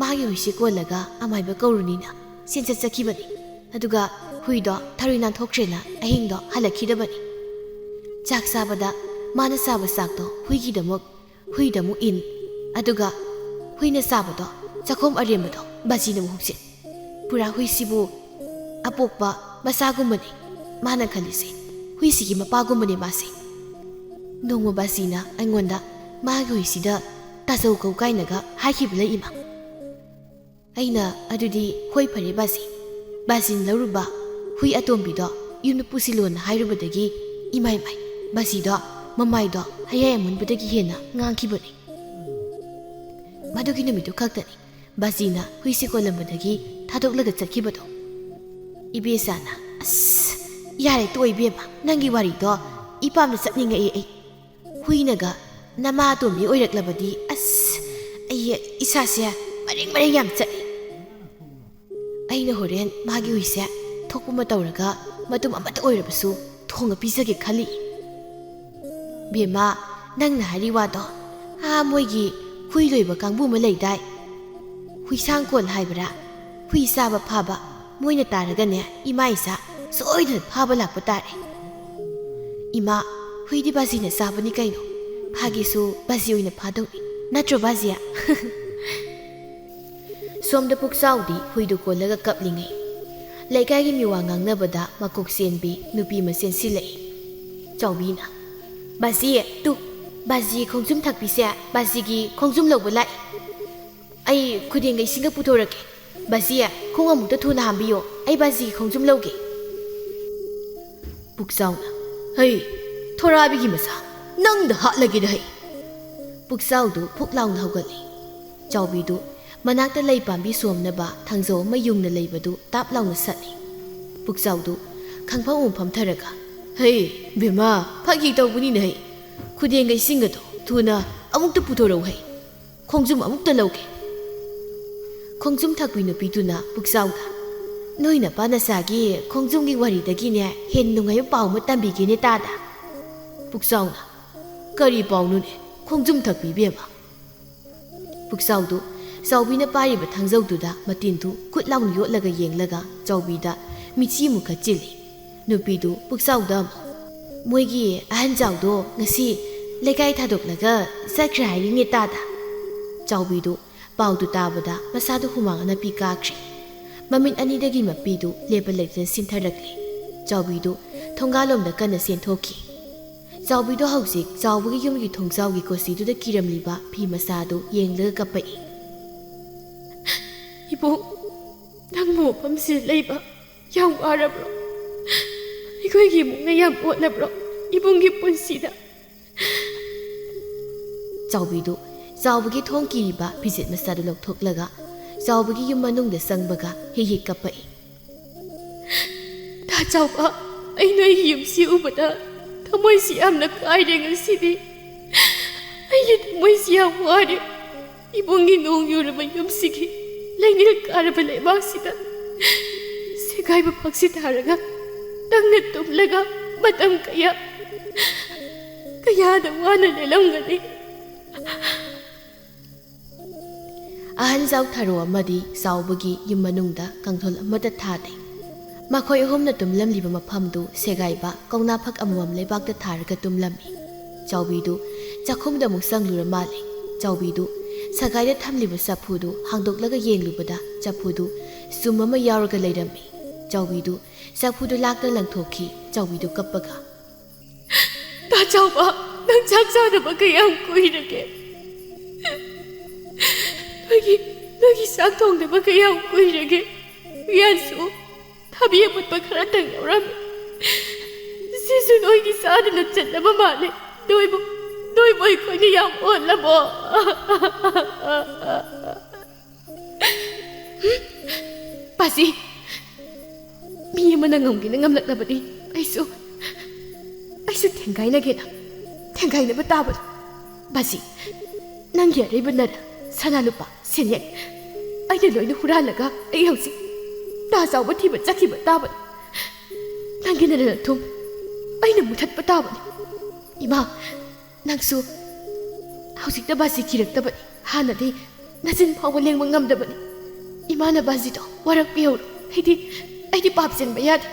ꯃꯥꯒꯤ ꯍꯨꯏꯁꯤ ꯀꯣꯜꯂꯒ ꯑꯃꯥꯏꯕ ꯀꯧꯔꯨꯅꯤꯅ ꯆꯦꯟꯆꯠ ꯆꯠꯈꯤꯕꯅꯤ ꯑꯗꯨꯒ ꯍꯨꯏꯗꯣ ꯊꯔꯣꯏ ꯅꯥꯟꯊꯣꯛꯈ꯭ꯔꯦꯅ ꯑꯍꯤꯡꯗꯣ ꯍꯜꯂꯛꯈꯤꯗꯕꯅꯤ ꯆꯥꯛ ꯆꯥꯕꯗ ꯃꯥꯅ ꯆꯥꯕ ꯆꯥꯛꯇꯣ ꯍꯨꯏꯗ ꯑꯃꯨꯛ ꯏꯟ ꯑꯗꯨꯒ ꯍꯨꯏꯅ ꯆꯥꯕꯗꯣ ꯆꯥꯛꯈꯣꯝ ꯑꯔꯦꯝꯕꯗꯣ ꯕꯥꯖꯤꯅ ꯑꯃꯨꯛ ꯍꯨꯞꯆꯤꯟ ꯄꯨꯔꯥ ꯍꯨꯏꯁꯤꯕꯨ ꯑꯄꯣꯛꯄ ꯃꯆꯥꯒꯨꯝꯕꯅꯤ ꯃꯥꯅ ꯈꯜꯂꯤꯁꯦ ꯍꯨꯏꯁꯤꯒꯤ ꯃꯄꯥꯒꯨꯝꯕꯅꯤ ꯃꯥꯁꯦ ꯅꯣꯡꯃ ꯕꯥꯖꯤꯅ ꯑꯩꯉꯣꯟꯗ ꯃꯥꯒꯤ ꯍꯨꯏꯁꯤꯗ ꯇꯥꯖꯧ ꯀꯧ ꯀꯥꯏꯅꯒ ꯍꯥꯏꯈꯤꯕ ꯂꯩ ꯏꯃꯥ ꯑꯩꯅ ꯑꯗꯨꯗꯤ ꯍꯣꯏ ꯐꯔꯦ ꯕꯥꯖꯤꯅ ꯂꯧꯔꯨꯕ hui atombido yumna pusilona hairubadagi imai mai basido mamaido hayay amunbadagi hena ngangkibani madugi numidu kaktani basina hui sikolambadagi thadoklaga chatkibado ibesana as yare toy bema nangi warido ipamna chatninga ei huinaga nama atombi oiraklabadi as ay isase maring yam chati aina horen magi huise thokpuma tawraga matum amata oirabasu thonga pisage khali bema nangna hari wado ha moigi hui loiba kangbu ma leidai hui sangkol haibra hui saba phaba moina taraga ne ima isa soida phaba lakpa tare ima hui di bazi na sabani kaino phagi su bazi oina phadoni natro bazia somda puksaudi hui du kolaga kaplingai laikai gi miwa ngangnabada makok senbi nupi masen silai chawbina bazi tu bazi khongjum thakpise bazi gi khongjum lobba lai ai khudeng singa puthorake bazi khong amukta thuna hambiyo ai bazi khongjum loge puksauna hey thorabi gi masa nang da hatlagi da hai puksaudu phuklaung haugali chawbidu manakta lei pambi somnaba thangzo ma yungna leibadu tap launa satni puksaudu khangphang umpham tharaga hey bema phagi tawbuni nei khudeng gai singado thuna amukta puthorau hai khongjum amukta lauke khongjum thakpi nupiduna puksauda noina panasagi khongjum gi wari dagi ne hen nungai paw ma tambi ne tada puksauna kari paw nu ne khongjum thakpi bema puksaudu chawbina pariba thangjaududa matindu khutlaung yotlaga yenglaga chawbida michi mukha chili nupidu puksauda moigi ahan chawdo ngasi lekai thadoklaga sakra haringe tada chawbidu paudu tabada masadu humangana pikakri mamin anidagi mapidu lebalekten sintharakli chawbidu thongalomda kana senthoki chawbidu hausik chawbugi yumgi thongchawgi kosidu da kiramliba phi masadu yenglaga kapai ibu nang mo pamsi leiba yang arabro ikoi gi mu ngayam otlabro ibungi punsida chawbidu chawbugi thongkiriba pijit masadu lokthoklaga chawbugi yum manungda sangbaga hi kapai ta chawba ai noi yum si ubada thamoi si amna kaide ngasidi ai ye thamoi si aware ibungi nong yuraba yum sigi Lengil karabale baksida segai bapaksi taraga tangna tumlaga matam kaya da wana lelamgani ahan jaw tharo amadi sawbagi yumanungda kangthol amada thade makhoi homna tumlamliba mafamdu segai ba kauna phak amwam lebak da tharaga tumlami chawbidu chakhumda musanglura mali chawbidu sagai da thamliba sapudu hangdoklaga yenglubada chapudu sumama yauraga leirami chawbidu sapudu lakta langthoki chawbidu kappaga ta chawba nang chaksa da bakayam kuirage Lagi sak thong da bakayam kuirage yansu thabiya putpa khara tang yaurami sisu noi gi sada na chatna male Doi boy ko ni yam ola bo Pasi mi manangam gi nangam lakna badi aisu thengai na gena thengai na bata ba Pasi nang ya re banara sana lupa senyek ai de loi na huralaga ai hausi ta saw ba thi ba chakhi ba ta ba nang gi na thum ai na muthat ba ta ba ima Nangsu hauzik da basi kiraktabani hanadi nasin phawa lengma ngamdabani imana basi do warak piyawro aidi papsen bayadi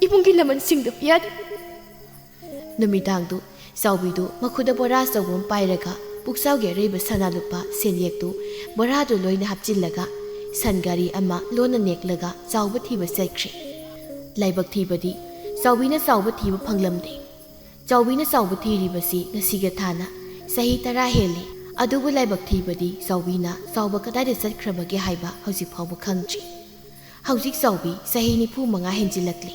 ibungi laman singda piyadi numidangdu sawbidu makhuda bora sawum pairaga puksawge reiba sanalupa senyektu boradu loina hapchillaga sangari ama lona neklaga chawba thiba saikri laibak thibadi sawbina chawba thiba phanglamde Chawbina chawba thiribasi ngasiga thana sahi 10 heli adubu laibak thibadi chawbina chawba kadaida satkrabage haiba hausi phawba khangchi ꯍꯧꯖꯤꯛ ꯆꯥꯎꯕꯤ ꯆꯍꯤ 45 ꯍꯦꯟꯖꯤꯜꯂꯛꯂꯤ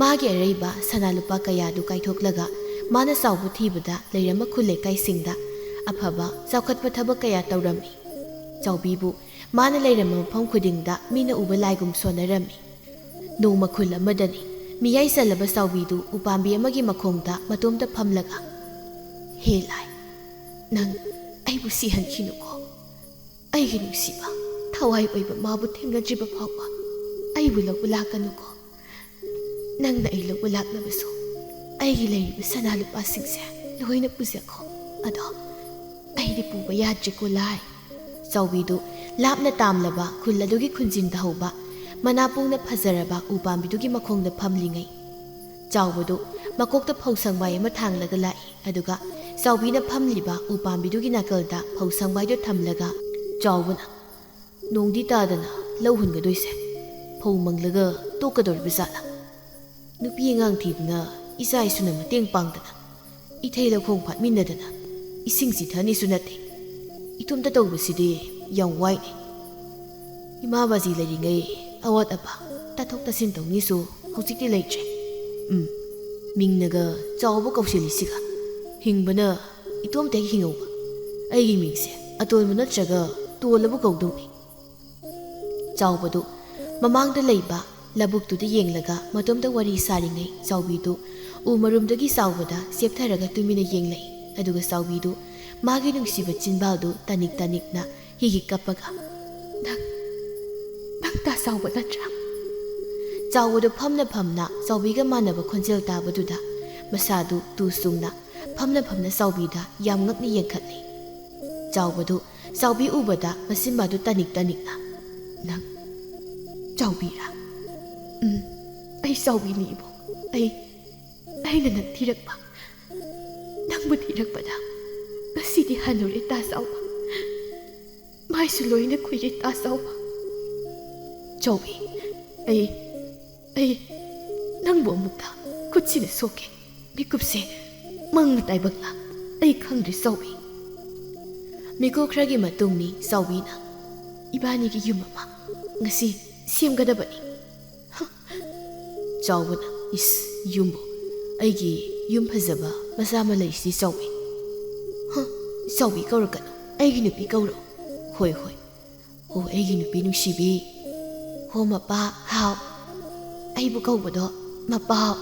ꯃꯥꯒꯤ ꯑꯔꯩꯕ ꯁꯅꯥ ꯂꯨꯄꯥ ꯀꯌꯥꯗꯨ ꯀꯥꯏꯊꯣꯛꯂꯒ ꯃꯥꯅ ꯆꯥꯎꯕ ꯊꯤꯕꯗ ꯂꯩꯔꯝꯕ ꯈꯨꯜ ꯂꯩꯀꯥꯏꯁꯤꯡꯗ ꯑꯐꯕ ꯆꯥꯎꯈꯠꯄ ꯊꯕꯛ ꯀꯌꯥ ꯇꯧꯔꯝꯃꯤ ꯆꯥꯎꯕꯤꯕꯨ ꯃꯥꯅ ꯂꯩꯔꯝꯕ ꯃꯐꯝ ꯈꯨꯗꯤꯡꯗ ꯃꯤꯅ ꯎꯕ ꯂꯥꯏꯒꯨꯝ ꯁꯣꯟꯅꯔꯝꯃꯤ ꯅꯣꯡꯃ ꯈꯨꯜ ꯑꯃꯗꯅꯤ ꯃꯤꯌꯥꯏ ꯆꯜꯂꯕ ꯆꯥꯎꯕꯤꯗꯨ ꯎꯄꯥꯝꯕꯤ ꯑꯃꯒꯤ ꯃꯈꯣꯡꯗ ꯃꯇꯣꯝꯇ ꯐꯝꯂꯒ ꯍꯦ ꯂꯥꯏ ꯅꯪ ꯑꯩꯕꯨ ꯁꯤꯍꯟꯈꯤꯅꯨꯀꯣ ꯑꯩꯒꯤ ꯅꯨꯡꯁꯤꯕ ꯊꯋꯥꯏ ꯑꯣꯏꯕ ꯃꯥꯕꯨ ꯊꯦꯡꯅꯗ꯭ꯔꯤꯕ ꯐꯥꯎꯕ ꯑꯩꯕꯨ ꯂꯧꯕ ꯂꯥꯛꯀꯅꯨꯀꯣ ꯅꯪꯅ ꯑꯩ ꯂꯧꯕ ꯂꯥꯛꯅꯕꯁꯨ ꯑꯩꯒꯤ ꯂꯩꯔꯤꯕ ꯁꯅꯥ ꯂꯨꯄꯥꯁꯤꯡꯁꯦ ꯂꯣꯏꯅ ꯄꯨꯖꯈꯣ ꯑꯗꯣ ꯑꯩꯗꯤ ꯄꯨꯕ ꯌꯥꯗ꯭ꯔꯦꯀꯣ ꯂꯥꯏ ꯆꯥꯎꯕꯤꯗꯨ ꯂꯥꯞꯅ ꯇꯥꯝꯂꯕ ꯈꯨꯜ ꯑꯗꯨꯒꯤ ꯈꯨꯟꯖꯤꯟꯗ ꯍꯧꯕ ꯃꯅꯥ ꯄꯨꯡꯅ ꯐꯖꯔꯕ ꯎꯄꯥꯝꯕꯤꯗꯨꯒꯤ ꯃꯈꯣꯡꯗ ꯐꯝꯂꯤꯉꯩ ꯆꯥꯎꯕꯗꯨ ꯃꯀꯣꯛꯇ ꯐꯧ ꯁꯪꯕꯥꯏ ꯑꯃ ꯊꯥꯡꯂꯒ ꯂꯥꯛꯏ ꯑꯗꯨꯒ ꯆꯥꯎꯕꯤꯅ ꯐꯝꯂꯤꯕ ꯎꯄꯥꯝꯕꯤꯗꯨꯒꯤ ꯅꯥꯀꯜꯗ ꯐꯧ ꯁꯪꯕꯥꯏꯗꯨ ꯊꯝꯂꯒ ꯆꯥꯎꯕꯅ ꯅꯣꯡꯗꯤ ꯇꯥꯗꯅ ꯂꯧ ꯍꯨꯟꯒꯗꯣꯏꯁꯦ ꯐꯧ ꯃꯪꯂꯒ ꯇꯣꯛꯀꯗꯧꯔꯤꯕ ꯖꯥꯠꯂ ꯅꯨꯄꯤ ꯑꯉꯥꯡ ꯊꯤꯗꯨꯅ ꯏꯆꯥ ꯏꯁꯨꯅ ꯃꯇꯦꯡ ꯄꯥꯡꯗꯅ ꯏꯊꯩ ꯂꯧꯈꯣꯡ ꯐꯥꯠꯃꯤꯟꯅꯗꯅ ꯏꯁꯤꯡ ꯆꯤꯊꯅꯤꯁꯨ ꯅꯠꯇꯦ ꯏꯇꯣꯝꯇ ꯇꯧꯕꯁꯤꯗꯤ ꯌꯥꯝ ꯋꯥꯏꯅꯦ ꯏꯃꯥ ꯕꯥꯖꯤ ꯂꯩꯔꯤꯉꯩ ꯑꯋꯥꯠ ꯑꯄꯥ ꯇꯥꯊꯣꯛ ꯇꯥꯁꯤꯟ ꯇꯧꯅꯤꯁꯨ ꯍꯧꯖꯤꯛꯇꯤ ꯂꯩꯇ꯭ꯔꯦ ꯃꯤꯡꯅꯒ ꯆꯥꯎꯕ ꯀꯧꯁꯤꯜꯂꯤꯁꯤꯒ ꯍꯤꯡꯕꯅ ꯏꯇꯣꯝꯇ ꯍꯦꯛ ꯍꯤꯡꯍꯧꯕ ꯑꯩꯒꯤ ꯃꯤꯡꯁꯦ ꯑꯇꯣꯟꯕ ꯅꯠꯇ꯭ꯔꯒ ꯇꯣꯜꯂꯕ ꯀꯧꯗꯧꯅꯤ ꯆꯥꯎꯕꯗꯨ ꯃꯃꯥꯡꯗ ꯂꯩꯕ ꯂꯕꯨꯛꯇꯨꯗ ꯌꯦꯡꯂꯒ ꯃꯇꯣꯝꯇ ꯋꯥꯔꯤ ꯁꯥꯔꯤꯉꯩ ꯆꯥꯎꯕꯤꯗꯨ ꯎ ꯃꯔꯨꯝꯗꯒꯤ ꯆꯥꯎꯕꯗ ꯆꯦꯞꯊꯔꯒ ꯇꯨꯃꯤꯟꯅ ꯌꯦꯡꯂꯛꯏ ꯑꯗꯨꯒ ꯆꯥꯎꯕꯤꯗꯨ ꯃꯥꯒꯤ ꯅꯨꯡꯁꯤꯕ ꯆꯤꯟꯕꯥꯜꯗꯨ ꯇꯅꯤꯛ ꯇꯅꯤꯛꯅ ꯍꯤꯒꯤ ꯀꯞꯄꯒ ꯅꯪ ꯇꯥ ꯆꯥꯎꯕ ꯅꯠꯇ꯭ꯔꯥ ꯆꯥꯎꯕꯗꯨ ꯐꯝꯅ ꯐꯝꯅ ꯆꯥꯎꯕꯤꯒ ꯃꯥꯟꯅꯕ ꯈꯣꯟꯖꯦꯜ ꯇꯥꯕꯗꯨꯗ ꯃꯁꯥꯗꯨ ꯇꯨ ꯆꯨꯡꯅ ꯐꯝꯅ ꯐꯝꯅ ꯆꯥꯎꯕꯤꯗ ꯌꯥꯝ ꯉꯛꯅ ꯌꯦꯡꯈꯠꯂꯤ ꯆꯥꯎꯕꯗꯨ ꯆꯥꯎꯕꯤ ꯎꯕꯗ ꯃꯁꯤꯟꯕꯗꯨ ꯇꯅꯤꯛ ꯇꯅꯤꯛꯅ ꯅꯪ ꯆꯥꯎꯕꯤꯔꯥ ꯑꯩ ꯆꯥꯎꯕꯤꯅꯤ ꯏꯕꯣ ꯑꯩꯅ ꯅꯪ ꯊꯤꯔꯛꯄ ꯅꯪꯕꯨ ꯊꯤꯔꯛꯄꯗ ꯉꯁꯤꯗꯤ ꯍꯟꯅꯨꯔꯦ ꯇꯥ ꯆꯥꯎꯕ ꯃꯥꯏꯁꯨ ꯂꯣꯏꯅ ꯈꯨꯏꯔꯦ ꯇꯥ ꯆꯥꯎꯕ ꯆꯥꯎꯕꯤ ꯑꯩ ꯅꯪꯕꯨ ꯑꯃꯨꯛꯇ ꯈꯨꯠꯁꯤꯅ ꯁꯣꯛꯀꯦ ꯃꯤꯀꯨꯞꯁꯦ ꯃꯪꯅ ꯇꯥꯏꯕꯛꯂ ꯑꯩ ꯈꯪꯗ꯭ꯔꯦ ꯆꯥꯎꯕꯤ ꯃꯤꯀꯨꯞ ꯈꯔꯒꯤ ꯃꯇꯨꯡꯅꯤ ꯆꯥꯎꯕꯤꯅ ꯏꯕꯥꯅꯤꯒꯤ ꯌꯨꯝ ꯑꯃ ꯉꯁꯤ ꯁꯦꯝꯒꯗꯕꯅꯤ ꯆꯥꯎꯕꯅ ꯏꯁ ꯌꯨꯝꯕꯨ ꯑꯩꯒꯤ ꯌꯨꯝ ꯐꯖꯕ ꯃꯆꯥ ꯑꯃ ꯂꯩꯁꯤ ꯆꯥꯎꯕꯤ ꯆꯥꯎꯕꯤ ꯀꯧꯔꯛꯀꯅꯨ ꯑꯩꯒꯤ ꯅꯨꯄꯤ ꯀꯧꯔꯛꯑꯣ ꯍꯣꯏ ꯍꯣ ꯑꯩꯒꯤ ꯅꯨꯄꯤ ꯅꯨꯡꯁꯤꯕꯤ ꯍꯣ ꯃꯄꯥ ꯍꯥꯎ ꯑꯩꯕꯨ ꯀꯧꯕꯗꯣ ꯃꯄꯥꯎ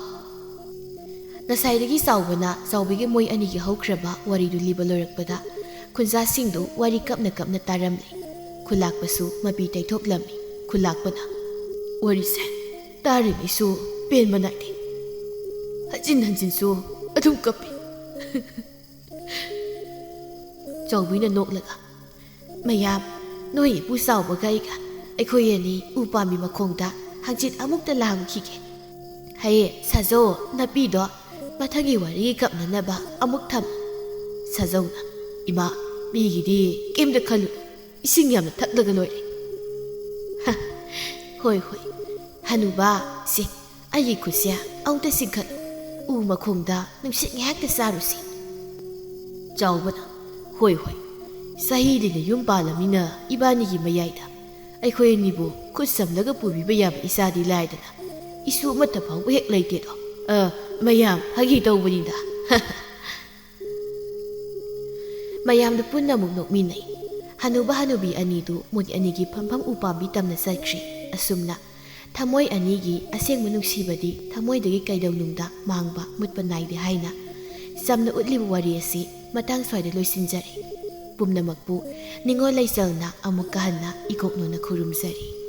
ꯉꯁꯥꯏꯗꯒꯤ ꯆꯥꯎꯕꯅ ꯆꯥꯎꯕꯤꯒꯤ ꯃꯣꯏ ꯑꯅꯤꯒꯤ ꯍꯧꯈ꯭ꯔꯕ ꯋꯥꯔꯤꯗꯨ ꯂꯤꯕ ꯂꯣꯏꯔꯛꯄꯗ ꯈꯨꯟꯖꯥꯁꯤꯡꯗꯨ ꯋꯥꯔꯤ ꯀꯞꯅ ꯀꯞꯅ ꯇꯥꯔꯝꯂꯤ ꯈꯨꯜꯂꯥꯛꯄꯁꯨ ꯃꯄꯤ ꯇꯩꯊꯣꯛꯂꯝꯃꯤ ꯈꯨꯜꯂꯥꯛꯄꯅ ꯋꯥꯔꯤꯁꯦ ꯇꯥꯔꯤꯉꯩꯁꯨ ꯄꯦꯟꯕ ꯅꯥꯏꯗꯦ ꯍꯟꯖꯤꯟ ꯍꯟꯖꯤꯟꯁꯨ ꯑꯗꯨꯝ ꯀꯞꯄꯤ ꯆꯥꯎꯕꯤꯅ ꯅꯣꯛꯂꯒ ꯃꯌꯥꯝ ꯅꯣꯏ ꯏꯄꯨ ꯆꯥꯎꯕꯒ ꯑꯩꯒ ꯑꯩꯈꯣꯏ ꯑꯅꯤ ꯎ ꯄꯥꯝꯕꯤ ꯃꯈꯣꯡꯗ ꯍꯪꯆꯤꯠ ꯑꯃꯨꯛꯇ ꯂꯥꯡꯈꯤꯒꯦ ꯍꯌꯦ ꯁꯥꯖꯧ ꯅꯥꯄꯤꯗꯣ ꯃꯊꯪꯒꯤ ꯋꯥꯔꯤ ꯀꯞꯅꯅꯕ ꯑꯃꯨꯛ ꯊꯝ ꯁꯥꯖꯧꯅ ꯏꯃꯥ ꯃꯤꯒꯤꯗꯤ ꯀꯩꯝꯇ ꯈꯜꯂꯨ ꯏꯁꯤꯡ ꯌꯥꯝꯅ ꯊꯛꯂꯒ ꯂꯣꯏꯔꯦ ꯍꯣꯏ ꯍꯅꯨꯕ ꯁꯤ ꯑꯩꯒꯤ ꯈꯨꯠꯁꯦ ꯑꯃꯨꯛꯇ ꯆꯤꯡꯈꯠꯂꯨ ꯎ ꯃꯈꯣꯡꯗ ꯅꯨꯡꯁꯤꯠ ꯉꯥꯏꯍꯥꯛꯇ ꯆꯥꯔꯨꯁꯤ ꯆꯥꯎꯕꯅ ꯍꯣꯏ ꯆꯍꯤꯗꯤꯅ ꯌꯨꯝ ꯄꯥꯜꯂꯝꯅꯤꯅ ꯏꯕꯥꯅꯤꯒꯤ ꯃꯌꯥꯏꯗ ꯑꯩꯈꯣꯏ ꯑꯅꯤꯕꯨ ꯈꯨꯠ ꯁꯝꯂꯒ ꯄꯨꯕꯤꯕ ꯌꯥꯕ ꯏꯆꯥꯗꯤ ꯂꯥꯏꯗꯅ ꯏꯁꯨ ꯑꯃꯠꯇ ꯐꯥꯎꯕ ꯍꯦꯛ ꯂꯩꯇꯦꯗꯣ ꯃꯌꯥꯝ ꯐꯥꯒꯤ ꯇꯧꯕꯅꯤꯗ ꯃꯌꯥꯝꯗꯨ ꯄꯨꯟꯅ ꯑꯃꯨꯛ ꯅꯣꯛꯃꯤꯟꯅꯩ ꯍꯅꯨꯕ ꯍꯅꯨꯕꯤ ꯑꯅꯤꯗꯨ ꯃꯣꯏ ꯑꯅꯤꯒꯤ ꯐꯝꯐꯝ ꯎꯄꯥꯝꯕꯤ ꯇꯝꯅ ꯆꯠꯈ꯭ꯔꯤ ꯑꯁꯨꯝꯅ ꯊꯃꯣꯏ ꯑꯅꯤꯒꯤ ꯑꯁꯦꯡꯕ ꯅꯨꯡꯁꯤꯕꯗꯤ ꯊꯃꯣꯏꯗꯒꯤ ꯀꯩꯗꯧꯅꯨꯡꯗ ꯃꯥꯡꯕ ꯃꯨꯠꯄ ꯅꯥꯏꯗꯦ ꯍꯥꯏꯅ ꯆꯝꯅ ꯎꯠꯂꯤꯕ ꯋꯥꯔꯤ ꯑꯁꯤ ꯃꯇꯥꯡ ꯁ꯭ꯋꯥꯏꯗ ꯂꯣꯏꯁꯤꯟꯖꯔꯤ ꯄꯨꯝꯅꯃꯛꯄꯨ ꯅꯤꯡꯉꯣꯜ ꯂꯩꯆꯜꯅ ꯑꯃꯨꯛꯀ ꯍꯟꯅ ꯏꯀꯣꯛꯅꯣꯅ ꯈꯨꯔꯨꯝꯖꯔꯤ